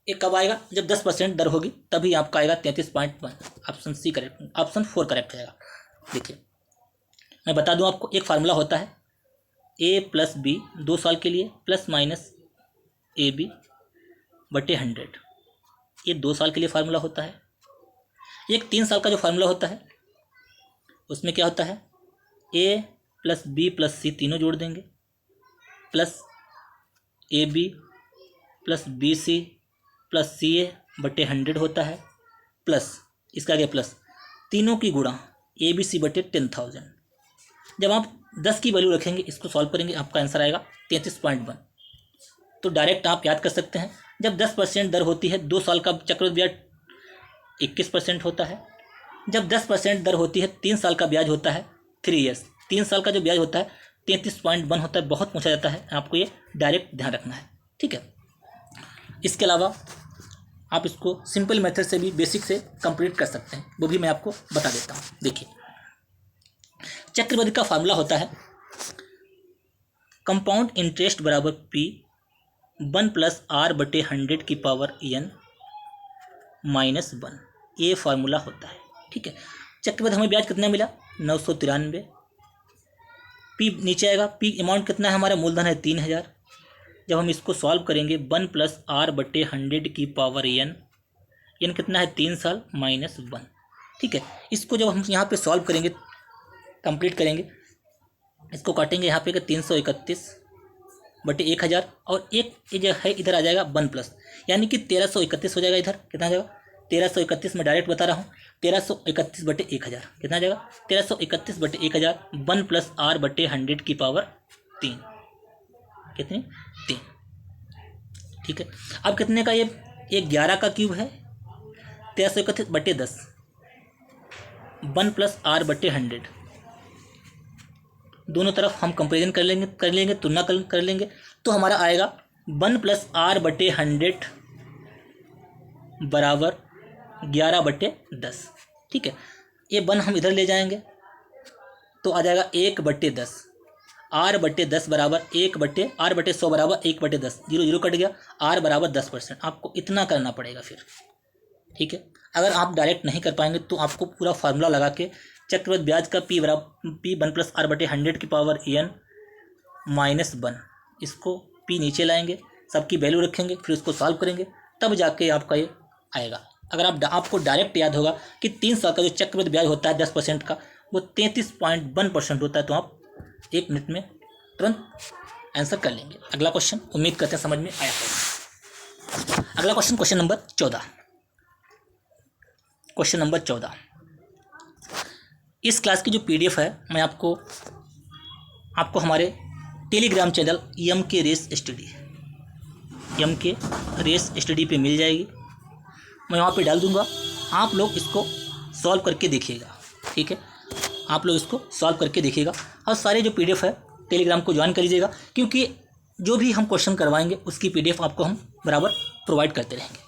ये कब आएगा जब 10% दर होगी तभी आपका आएगा 33.1। Option C correct, option 4 correct रहेगा। देखिए मैं बता दूं आपको, एक फार्मूला होता है ए प्लस बी 2 साल के लिए प्लस माइनस ए बी बटे 100, ये 2 साल के लिए फार्मूला होता है। एक 3 साल का जो फार्मूला होता है उसमें क्या होता है A plus B plus C तीनों जोड़ देंगे plus A B plus B C plus C A बटे 100 होता है प्लस इसका क्या प्लस तीनों की गुणा ए बी सी बटे 10,000। जब आप 10 की वैल्यू रखेंगे इसको सॉल्व करेंगे आपका आंसर आएगा 33.1। तो डायरेक्ट आप याद कर सकते हैं जब 10% दर होती है 2 साल का चक्रवृद्धि ब्याज 21% होता है। जब 10% दर होती है 3 साल का ब्याज होता है 3 ईयर्स। 3 साल का जो ब्याज होता है 33.1 होता है। बहुत पूछा जाता है, आपको ये डायरेक्ट ध्यान रखना है। ठीक है, इसके अलावा आप इसको सिंपल मेथड से भी बेसिक से कंप्लीट कर सकते हैं, वो भी मैं आपको बता देता हूँ। देखिए चक्रवृद्धि का फार्मूला होता है कंपाउंड इंटरेस्ट बराबर पी 1 प्लस आर बटे 100 की पावर n माइनस 1, ये फार्मूला होता है। ठीक है, चक्रवृद्धि हमें ब्याज कितना मिला 993, पी नीचे आएगा, पी अमाउंट कितना है हमारा मूलधन है 3000। जब हम इसको सॉल्व करेंगे 1 प्लस आर बटे 100 की पावर n कितना है 3 साल माइनस 1। ठीक है, इसको जब हम यहाँ पे सॉल्व करेंगे कंप्लीट करेंगे, इसको काटेंगे यहाँ पे 331 बटे 1000 और एक ये जो है इधर आ जाएगा 1 प्लस, यानी कि 1331 हो जाएगा। इधर कितना आ जाएगा 1331, मैं डायरेक्ट बता रहा हूँ 1331 बटे 1000 कितना आ जाएगा 1331 बटे 1000 1 प्लस आर बटे 100 की पावर 3 कितनी 3। ठीक है, अब कितने का ये 11 का क्यूब है 1331 बटे 10 1 प्लस आर बटे 100, दोनों तरफ हम कंपेरिजन कर लेंगे तुलना कर लेंगे तो हमारा आएगा 1 प्लस आर बटे 100 बराबर 11 बटे 10। ठीक है, ये 1 हम इधर ले जाएंगे तो आ जाएगा 1 बटे 10 R/10 बराबर 1/R/100 बराबर 1/10, 0 0 कट गया, R बराबर 10%। आपको इतना करना पड़ेगा फिर, ठीक है। अगर आप डायरेक्ट नहीं कर पाएंगे तो आपको पूरा फार्मूला लगा के चक्रवृद्धि ब्याज का P बराबर P1 + R/100 की पावर n -1, इसको P नीचे लाएंगे, सबकी वैल्यू रखेंगे, फिर उसको सॉल्व करेंगे, तब जाके आपका ये आएगा। अगर आपको डायरेक्ट याद होगा कि 3 साल का जो चक्रवृद्धि ब्याज होता है 10% का, वो 33.1% होता है, तो आप 1 मिनट में तुरंत आंसर कर लेंगे। अगला क्वेश्चन, उम्मीद करते हैं समझ में आया होगा। अगला question, question number 14। Question number 14, इस क्लास की जो PDF है मैं आपको हमारे टेलीग्राम चैनल एम के रेस स्टडी पे मिल जाएगी। मैं वहाँ पे डाल दूँगा, आप लोग इसको सॉल्व करके देखिएगा, ठीक है। आप लोग इसको सॉल्व करके देखिएगा और सारे जो PDF है टेलीग्राम को ज्वाइन कर लीजिएगा, क्योंकि जो भी हम क्वेश्चन करवाएंगे उसकी PDF आपको हम बराबर प्रोवाइड करते रहेंगे।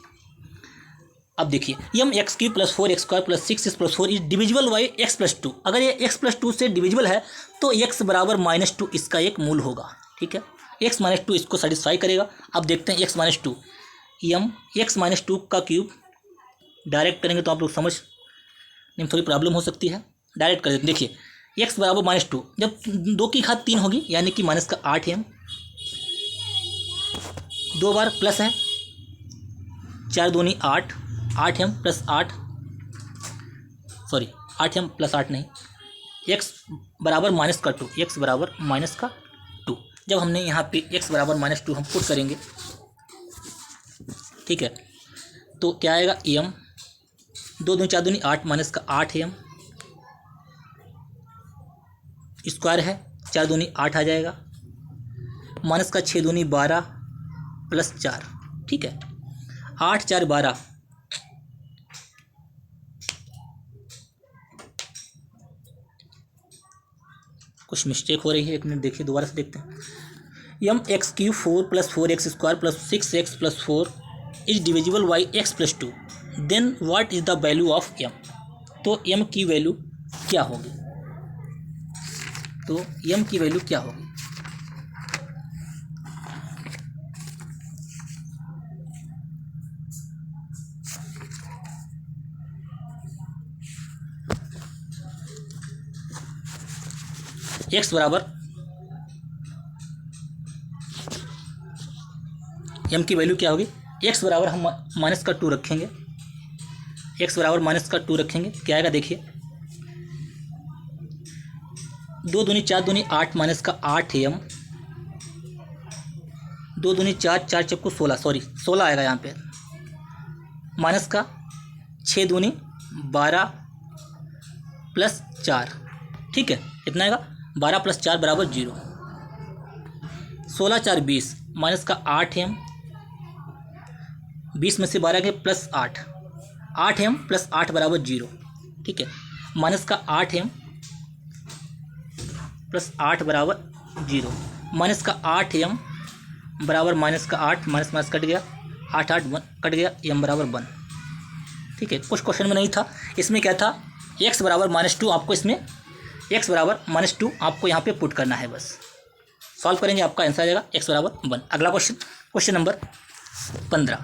अब देखिए, mx³ + 4x² + 6x + 4 is divisible by x + 2। अगर ये x + 2 से डिविजिबल है तो x बराबर -2 इसका एक मूल होगा, ठीक है। x - 2 इसको सेटिस्फाई करेगा। अब देखते हैं x - 2, x - 2 का क्यूब डायरेक्ट करेंगे तो आप लोग समझ में थोड़ी प्रॉब्लम हो सकती है। डायरेक्ट कर देते, देखिए x बराबर -2, जब 2 की घात 3 होगी यानी कि -8m, 2 बार प्लस है, 4 दूनी 8, 8m + 8, सॉरी 8m + 8 नहीं, x बराबर -2, x बराबर -2। जब हमने यहाँ पे x बराबर -2 हम पुट करेंगे, ठीक है, तो क्या आएगा, m 2 दूनी 4 दूनी 8 -8m स्क्वायर है, 4 दूनी 8 आ जाएगा, -6 दूनी 12 + 4, ठीक है, 8 4 12, कुछ मिस्टेक हो रही है, 1 मिनट देखिए, दोबारा से देखते हैं। mx³ 4 + 4x² + 6x + 4 is divisible by x + 2, then what is the value of m। तो m की वैल्यू क्या होगी, x बराबर m की वैल्यू क्या होगी, x बराबर हम -2 रखेंगे, x बराबर -2 रखेंगे, क्या आएगा देखिए, 2 दूनी 4 दूनी 8 -8m, 2 दूनी 4 4 चक्कू 16, सॉरी 16 आएगा यहाँ पे, -6 दूनी 12 + 4, ठीक है, कितना आएगा, 12 + 4 बराबर 0, 16 4 20, -8m, 20 में से 12 के +8, 8m + 8 बराबर 0, ठीक है, -8m + 8 बराबर 0, -8m बराबर -8, माइनस कट गया, 8 8 1 कट गया, m बराबर 1, ठीक है। कुछ क्वेश्चन में नहीं था, इसमें क्या था, x बराबर -2, आपको इसमें x बराबर -2 आपको यहाँ पे पुट करना है, बस सॉल्व करेंगे आपका आंसर आ जाएगा x बराबर 1। अगला question, question number 15।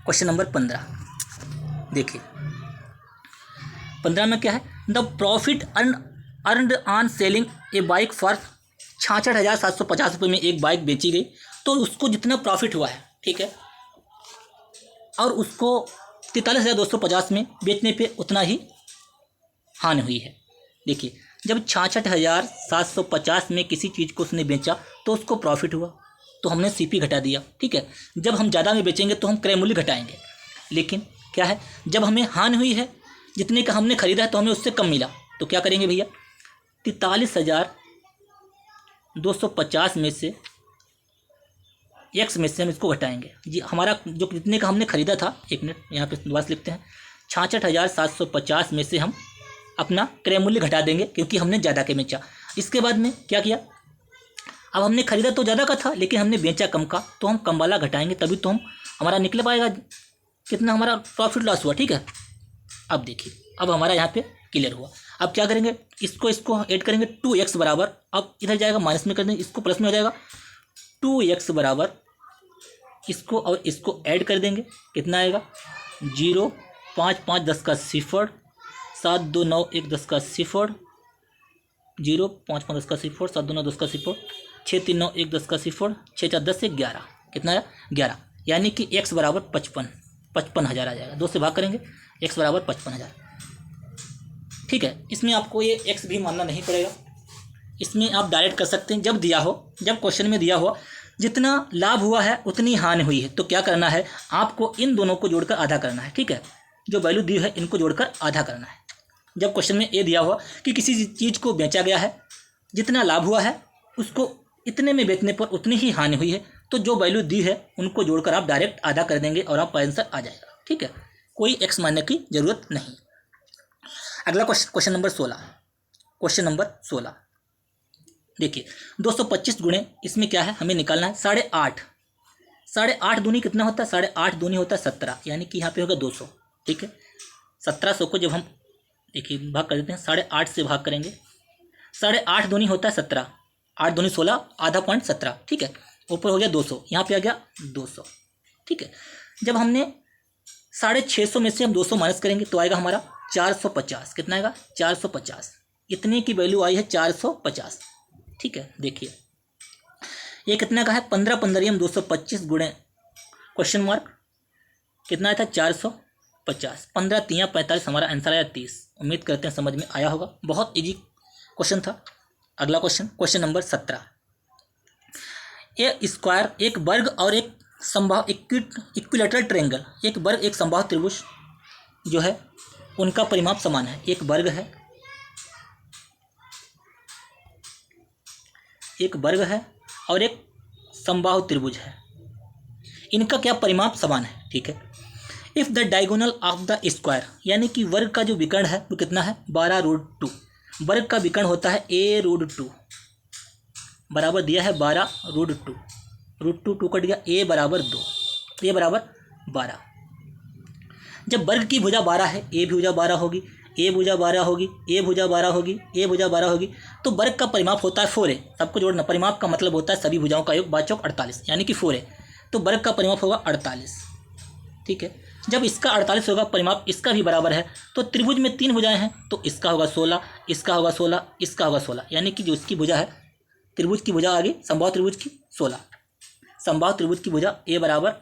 Question number 15 देखिए, 15 में क्या है, the profit earned on selling A bike for 66,750 रुपये में एक बाइक बेची गई, तो उसको जितना प्रॉफिट हुआ है, ठीक है, और उसको 43,250 में बेचने पे उतना ही हानि हुई है। देखिए, जब 66,750 में किसी चीज़ को उसने बेचा तो उसको प्रॉफिट हुआ, तो हमने CP घटा दिया, ठीक है। जब हम ज़्यादा में बेचेंगे तो हम क्रय मूल्य घटाएंगे, लेकिन क्या है, जब हमें हानि हुई है, जितने का हमने खरीदा है तो हमें उससे कम मिला, तो क्या करेंगे भैया, 43,250 में से x में से हम इसको घटाएंगे जी। हमारा जो जितने का हमने खरीदा था, 1 मिनट यहाँ पे दोबारा लिखते हैं, 66,750 में से हम अपना क्रय मूल्य घटा देंगे, क्योंकि हमने ज़्यादा के बेचा। इसके बाद में क्या किया, अब हमने खरीदा तो ज़्यादा का था, लेकिन हमने बेचा कम का, तो हम कम वाला घटाएंगे, तभी तो हम हमारा निकल पाएगा कितना हमारा प्रॉफिट लॉस हुआ, ठीक है। अब देखिए, अब हमारा यहाँ पे क्लियर हुआ। अब क्या करेंगे, इसको इसको ऐड करेंगे 2x बराबर, अब इधर जाएगा माइनस में कर देंगे, इसको प्लस में हो जाएगा 2x बराबर, इसको और इसको ऐड कर देंगे, कितना आएगा 0, 5 5 10 का 0, 7 2 9 1 10 का 0, 0 5 5 10 का 0, 7 2 9 10 का 0, 6 3 9 1 10 का 0, 6 4 10 से 11, कितना आया 11, यानी कि x बराबर 55,000 आ जाएगा। 2 से भाग करेंगे, x बराबर 55,000। ठीक है, इसमें आपको ये x भी मानना नहीं पड़ेगा, इसमें आप डायरेक्ट कर सकते हैं। जब दिया हो, जब क्वेश्चन में दिया हो जितना लाभ हुआ है उतनी हानि हुई है, तो क्या करना है, आपको इन दोनों को जोड़कर आधा करना है। ठीक है, जो वैल्यू दी है इनको जोड़कर आधा करना है। जब क्वेश्चन में ये दिया हुआ कि किसी चीज़ को बेचा गया है, जितना लाभ हुआ है उसको इतने में बेचने पर उतनी ही हानि हुई है, तो जो वैल्यू दी है उनको जोड़कर आप डायरेक्ट आधा कर देंगे और आपका आंसर आ जाएगा। ठीक है, कोई एक्स मानने की जरूरत नहीं। अगला क्वेश्चन नंबर 16। क्वेश्चन नंबर 16 देखिए, 225 गुणे इसमें क्या है, हमें निकालना है 8.5। 8.5 दूनी कितना होता है, 8.5 दूनी होता है 17, यानी कि यहाँ पे होगा 200। ठीक है, 1700 को जब हम देखिए भाग कर देते हैं, 8.5 से भाग करेंगे, 8.5 दूनी होता है 17, 8 दूनी 16, आधा पॉइंट 17। ठीक है, ऊपर हो गया 200, यहाँ पे आ गया 200। ठीक है, जब हमने 650 में से हम 200 माइनस करेंगे तो आएगा हमारा 450। कितना आएगा 450, इतने की वैल्यू आई है 450। ठीक है, देखिए ये कितना का है, 15 15 225 गुणे क्वेश्चन मार्क, कितना आया था 450, 15 3 45, हमारा आंसर आया 30। उम्मीद करते हैं समझ में आया होगा, बहुत इजी क्वेश्चन था। अगला क्वेश्चन नंबर 17। ए स्क्वायर, एक वर्ग और एक समबाहु इक्विलेटरल ट्रायंगल, एक वर्ग एक समबाहु त्रिभुज जो है उनका परिमाप समान है। एक वर्ग है, एक वर्ग है और एक समबाहु त्रिभुज है, इनका क्या परिमाप समान है। ठीक है, if the diagonal of the square, यानी कि वर्ग का जो विकर्ण है वो कितना है 12√2। वर्ग का विकर्ण होता है a√2, बराबर दिया है 12√2, √2 कट गया, a बराबर 2, a बराबर 12। जब वर्ग की भुजा 12 है, a भुजा 12 होगी, a भुजा 12 होगी, a भुजा 12 होगी, a भुजा 12 होगी, तो वर्ग का परिमाप होता है 4a। सबको जोड़ना, परिमाप का मतलब होता है सभी भुजाओं का योग, 5 चौक 48, यानी कि 4a, तो वर्ग का परिमाप होगा 48। ठीक है, जब इसका 48 होगा, परिमाप इसका भी बराबर है, तो त्रिभुज में 3 भुजाएं हैं, तो इसका होगा 16, इसका होगा 16, इसका होगा 16, यानी कि जो इसकी भुजा है, त्रिभुज की भुजा आ गई समबाहु त्रिभुज की 16। समबाहु त्रिभुज की भुजा a बराबर,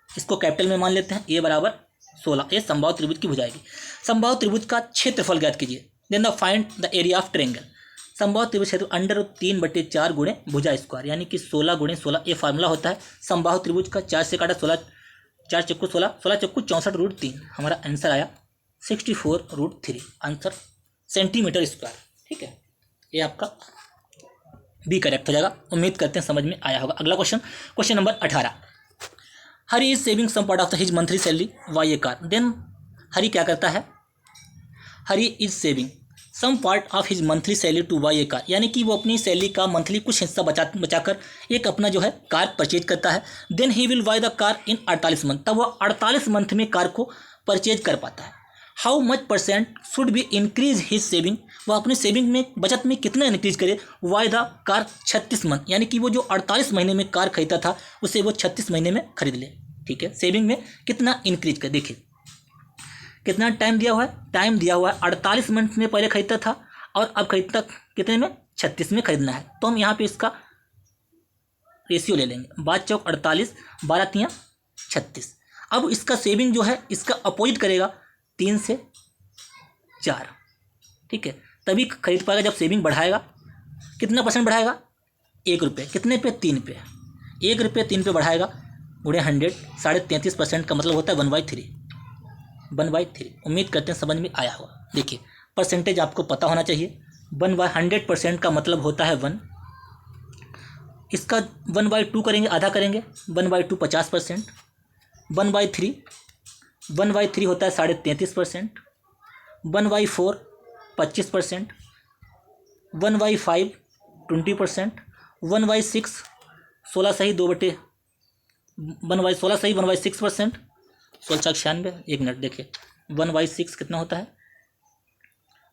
इसको कैपिटल में मान लेते हैं, a बराबर 16, ये समबाहु त्रिभुज की भुजा आएगी। समबाहु त्रिभुज का क्षेत्रफल ज्ञात कीजिए, then the find the area of triangle. समबाहु त्रिभुज क्षेत्र अंडर 3/4 गुणे भुजा स्क्वायर, यानी कि 16 गुणे 16, ये फार्मूला होता है समबाहु त्रिभुज का। 4 से काटा 16, 4 चक्कू 16, 16 चक्कू 64√3, हमारा आंसर आया 64√3, आंसर सेंटीमीटर स्क्वायर। ठीक है, ये आपका बी करेक्ट हो जाएगा। उम्मीद करते हैं समझ में आया होगा। अगला question number 18। Hari is saving some part of his monthly salary buy a car. Then Hari क्या करता है, Hari is saving some part of his monthly salary to buy a car, यानी कि वो अपनी सैलरी का मंथली कुछ हिस्सा बचाकर एक अपना जो है कार परचेज करता है। Then he will buy the car in 48 month, तब वो 48 मंथ में कार को परचेज कर पाता है। How much percent should be increase his saving, वह अपने सेविंग में बचत में कितना इंक्रीज करे वाई द कार 36 मंथ, यानी कि वो जो 48 महीने में कार खरीदा था उसे वो 36 महीने में खरीद ले। ठीक है, सेविंग में कितना इंक्रीज कर, देखिए कितना टाइम दिया हुआ है, टाइम दिया हुआ है 48 मंथ में पहले खरीदता था और अब खरीदता कितने में 36 में खरीदना है, तो हम यहाँ पे इसका रेशियो ले लेंगे, 5 चौक 48, 12 तियाँ 36। अब इसका सेविंग जो है इसका अपोजिट करेगा 3 से 4। ठीक है, तभी खरीद पाएगा जब सेविंग बढ़ाएगा। कितना परसेंट बढ़ाएगा, 1 रुपये, कितने पे 3 पे, 1 रुपये 3 पे बढ़ाएगा, गुणे 100, 33.5% का मतलब होता है 1/3, 1/3। उम्मीद करते हैं समझ में आया होगा। देखिए परसेंटेज आपको पता होना चाहिए, 1/100% का मतलब होता है 1, इसका 1/2 करेंगे, आधा करेंगे, 1/2 50%, 1/3 होता है 33.5%, 1/4 25%, 1/5 20%, 1/6 16 सही 2/1/16 सही 1/6%, 16 96, 1 मिनट देखिए 1/6 कितना होता है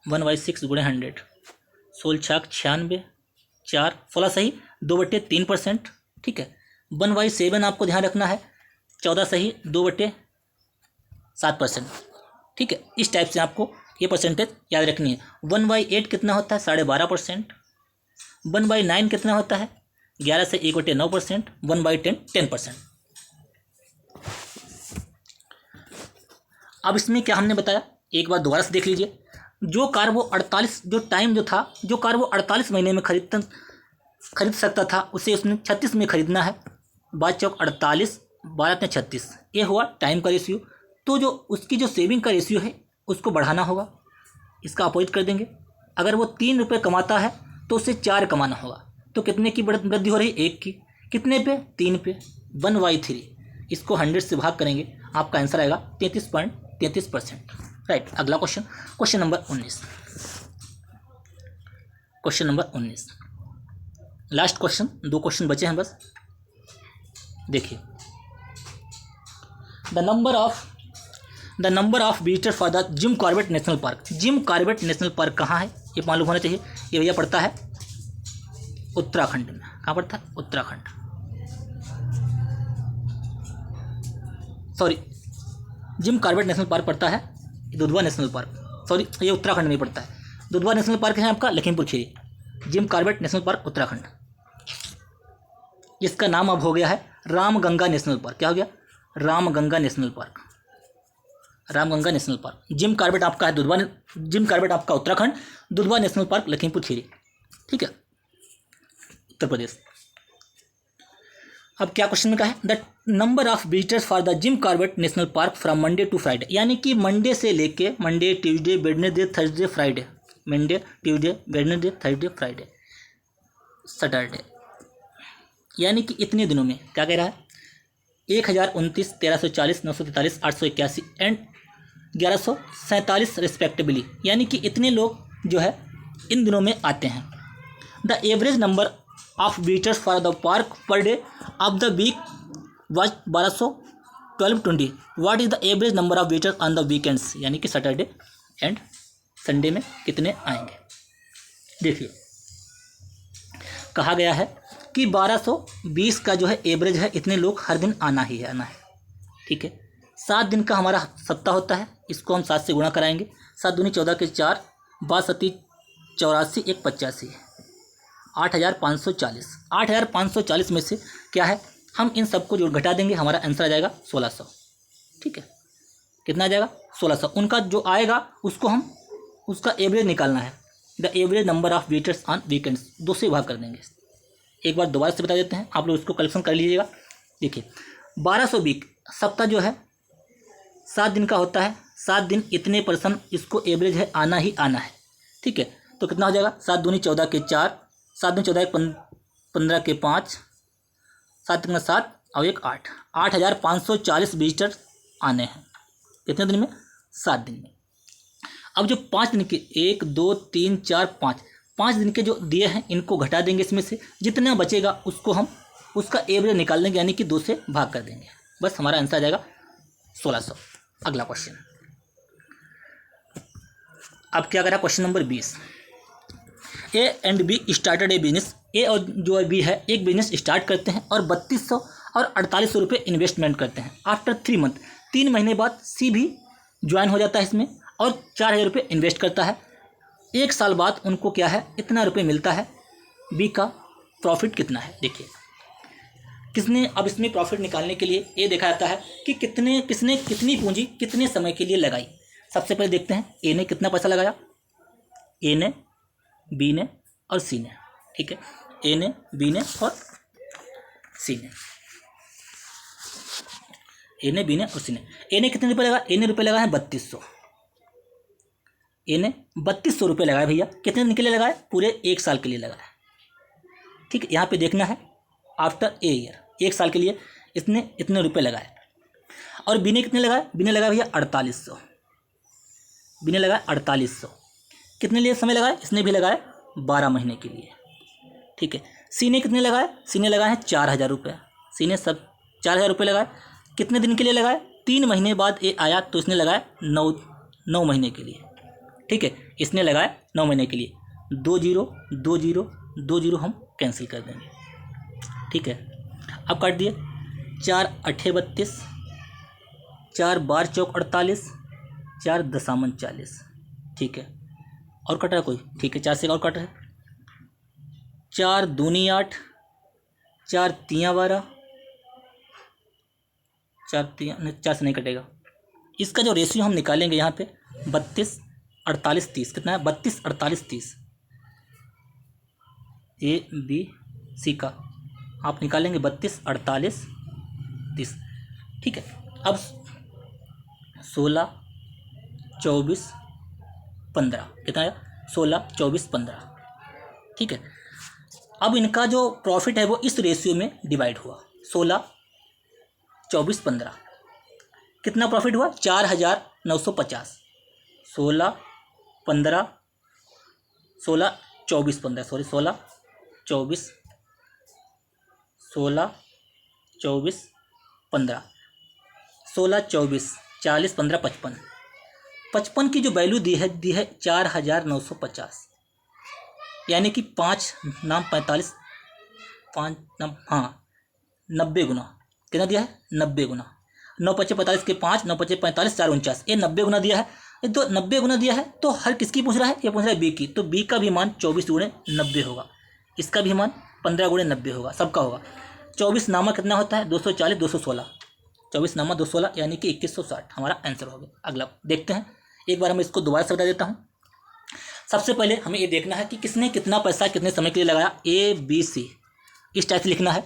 1/6 गुणे 100, 16 छाक 96, 4 16 सही 2/3%। ठीक है, 1/7 आपको ध्यान रखना है, 14 सही 2/7%। ठीक है, इस टाइप से आपको ये परसेंटेज याद रखनी है। 1/8 कितना होता है 12.5%। 1/9 कितना होता है 11 से 1/9%। 1/10 10%। अब इसमें क्या हमने बताया एक बार दोबारा से देख लीजिए। जो कार वो 48 जो टाइम जो था, जो कार वो 48 महीने में खरीद सकता था, उसे उसने 36 में खरीदना है। 5×4 = 48, 12×36, ये हुआ टाइम का रेशियो। तो जो उसकी जो सेविंग का रेशियो है उसको बढ़ाना होगा, इसका अपोजिट कर देंगे। अगर वो 3 रुपये कमाता है तो उसे 4 कमाना होगा। तो कितने की वृद्धि हो रही है, 1 की। कितने पे, 3 पे। 1/3, इसको 100 से भाग करेंगे, आपका आंसर आएगा 33.33%। राइट। अगला question, question number 19। Question number 19 last question, 2 question बचे हैं बस। देखिए, the number of visitor for the Jim Corbett national park. Gym Corbett national park कहाँ है ये मालूम होना चाहिए। ये भैया पड़ता है उत्तराखंड में। कहाँ पड़ता है, Uttarakhand. Sorry, gym Corbett national park पड़ता है दुधवा नेशनल पार्क। सॉरी, ये उत्तराखंड में पड़ता है। दुधवा नेशनल पार्क है आपका Lakhimpur Kheri. Gym Corbett national park Uttarakhand. इसका नाम अब हो गया है रामगंगा नेशनल पार्क। क्या हो गया, Ramganga national park. Ramganga national park. Jim Corbett आपका है जिम कॉर्बेट आपका उत्तराखंड, दुधवा नेशनल पार्क लखीमपुर खीरी। ठीक है, उत्तर प्रदेश। अब क्या क्वेश्चन में कहा है, the number of visitors for the Jim Corbett national park from Monday to Friday. यानी कि मंडे से लेके Monday, Tuesday, Wednesday, Thursday, Friday. Monday, Tuesday, Wednesday, Thursday, Friday, Saturday. यानी कि इतने दिनों में क्या कह रहा है, 1029, 1340, 943, 881 एंड 1147 रिस्पेक्टिवली। यानी कि इतने लोग जो है इन दिनों में आते हैं। The average number of visitors for the park per day of the week was 1220। What is the average number of visitors on the weekends. यानी कि सैटरडे एंड संडे में कितने आएंगे। देखिए, कहा गया है कि 1220 का जो है एवरेज है, इतने लोग हर दिन आना ही है, आना है। ठीक है, 7 दिन का हमारा सप्ताह होता है, इसको हम 7 से गुणा कराएंगे। 7 दूनी 14 के 4, 62 84 1 85, 8540। 8540 में से क्या है, हम इन सबको जो घटा देंगे, हमारा आंसर आ जाएगा 1600। ठीक है, कितना आ जाएगा 1600। उनका जो आएगा उसको हम उसका एवरेज निकालना है। The average number of visitors on weekends, 2 से भाग कर देंगे। एक बार दोबारा से बता देते हैं, आप लोग इसको कलेक्शन कर लीजिएगा। देखिए, 1200 वीक सप्ताह जो है 7 दिन का होता है। 7 दिन इतने परसेंट इसको एवरेज है, आना ही आना है। ठीक है, तो कितना हो जाएगा, 7 दूनी 14 के 4, 7 दूनी 14 15 के 5, 7 दूनी 7 और 1 8, 8540 विजिटर आने हैं। कितने दिन में, 7 दिन में। अब जो 5 दिन के 1 2 3 4 5 दिन के जो दिए हैं, इनको घटा देंगे। इसमें से जितना बचेगा उसको हम उसका एवरेज निकाल देंगे, यानी कि 2 से भाग कर देंगे। बस हमारा आंसर आ जाएगा 1600। अगला क्वेश्चन, अब क्या करा, question number 20। A and B started a business. A और जो बी है एक बिजनेस स्टार्ट करते हैं और 3200 और 4800 रुपये इन्वेस्टमेंट करते हैं। आफ्टर 3 मंथ, 3 महीने बाद सी भी ज्वाइन हो जाता है इसमें और 4000 रुपये इन्वेस्ट करता है। 1 साल बाद उनको क्या है, इतना रुपये मिलता है। बी का प्रॉफिट कितना है। देखिए, किसने, अब इसमें प्रॉफिट निकालने के लिए ये देखा जाता है कि किसने कितनी पूंजी कितने समय के लिए लगाई। सबसे पहले देखते हैं ए ने कितना पैसा लगाया। ए ने, बी ने और सी ने। ठीक है, ए ने, बी ने और सी ने। ए ने, बी ने और सी ने। ए ने कितने रुपये लगाया, ए ने रुपये लगाए हैं 3200। ए ने 3200 रुपये लगाए भैया। कितने दिन के लिए लगाए, पूरे 1 साल के लिए लगाए। ठीक है, यहाँ पे देखना है आफ्टर ए ईयर, 1 साल के लिए इसने इतने रुपये लगाए। और बी ने कितने लगाए, बी ने लगाया भैया 4800। बी ने लगाया 4800। कितने लिए समय लगाए, इसने भी लगाए 12 महीने के लिए। ठीक है, सी ने कितने लगाए, सी ने लगाए हैं 4000 रुपये। सी ने सब 4000 रुपये लगाए। कितने दिन के लिए लगाए, 3 महीने बाद ये आया तो इसने लगाया 9 महीने के लिए। ठीक है, इसने लगाया 9 महीने के लिए, 2 0 2 0 2 0 हम कैंसिल कर देंगे। ठीक है, अब काट दिए, 4 8 32, 4 12 चौक 48, 4 दशामन 40। ठीक है, और कट रहा है कोई? ठीक है, 4 से और कट रहा है, 4 दूनी 8, 4 तियाँ 12, 4 से नहीं कटेगा। इसका जो रेशियो हम निकालेंगे यहाँ पे 32 48 30, कितना है? 32 48 30, ABC का आप निकालेंगे 32 48 30। ठीक है, अब 16 24 15, कितना है? 16 24 15। ठीक है, अब इनका जो प्रॉफिट है वो इस रेशियो में डिवाइड हुआ, 16 24 15, कितना प्रॉफिट हुआ? 4950। 16 15 16 24 15, सॉरी 16 24 16 24 15, 16 24 40 15 55। 55 की जो वैल्यू दी है 4950, यानी कि 5 नाम 45, 5 नाम, हाँ 90 गुना, कितना दिया है? 90 गुना, 9 5 45 के 5, 9 5 45, 4 49, ये 90 गुना दिया है। ये तो 90 गुना दिया है, तो हर किसकी पूछ रहा है? ये पूछ रहा है बी की, तो बी का भी मान 24 गुणे 90 होगा, इसका भी मान 15 गुणे 90 होगा, सबका होगा। 24 नामा कितना होता है? 240 216, 24 नामा 216, यानी कि 2160 हमारा आंसर हो गया। अगला देखते हैं, एक बार मैं इसको दोबारा से बता देता हूँ। सबसे पहले हमें ये देखना है कि किसने कितना पैसा कितने समय के लिए लगाया, ABC, इस टाइप से लिखना है।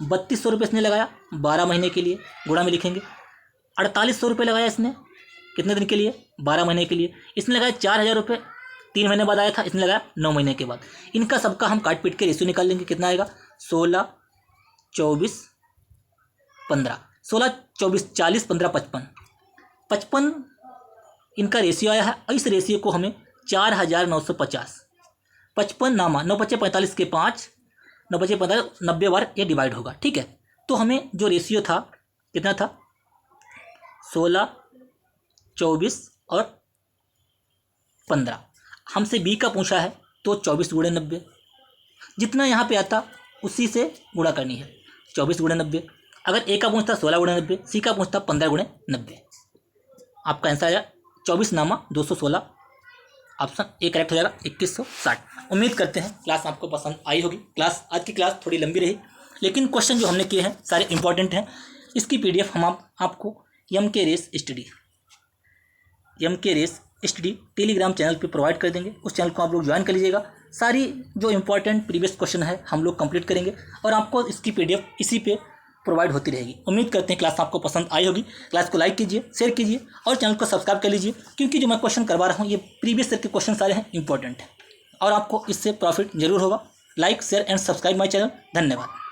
3200 रुपये इसने लगाया 12 महीने के लिए, गुणा में लिखेंगे। 4800 रुपये लगाया इसने कितने दिन के लिए? 12 महीने के लिए। इसने लगाया 4000 रुपये 3 महीने बाद आया था, इसने लगाया 9 महीने के बाद। इनका सबका हम काट पीट के रेशियो निकाल लेंगे, कितना आएगा? 16 24 15, 16 24 40 15 55, 55 इनका रेशियो आया है। इस रेशियो को हमें 4950, 55 नामा 9 5 45 के 5, 9 5 45, 90 बार ये डिवाइड होगा। ठीक है, तो हमें जो रेशियो था कितना था? 16 24 और 15। हमसे बी का पूछा है तो 24 गुणे 90, जितना यहाँ पे आता उसी से गुणा करनी है, 24 गुणे 90। अगर ए का पूछता 16 गुणे 90, सी का पूछता 15 गुणे 90। आपका आंसर आया 24 नामा 216, ऑप्शन ए करेक्ट हो जाएगा, 2160। उम्मीद करते हैं क्लास आपको पसंद आई होगी। आज की क्लास थोड़ी लंबी रही, लेकिन क्वेश्चन जो हमने किए हैं सारे इंपॉर्टेंट हैं। इसकी PDF हम आपको MK race study telegram channel पे प्रोवाइड कर देंगे। उस चैनल को आप लोग ज्वाइन कर लीजिएगा। सारी जो इंपॉर्टेंट प्रीवियस क्वेश्चन है हम लोग कंप्लीट करेंगे और आपको इसकी PDF इसी पे प्रोवाइड होती रहेगी। उम्मीद करते हैं क्लास आपको पसंद आई होगी। क्लास को लाइक कीजिए, शेयर कीजिए और चैनल को सब्सक्राइब कर लीजिए, क्योंकि जो मैं क्वेश्चन करवा रहा हूँ ये प्रीवियस ईयर के क्वेश्चन सारे हैं, इंपॉर्टेंट है और आपको इससे प्रॉफिट जरूर होगा। Like share and subscribe my channel. धन्यवाद।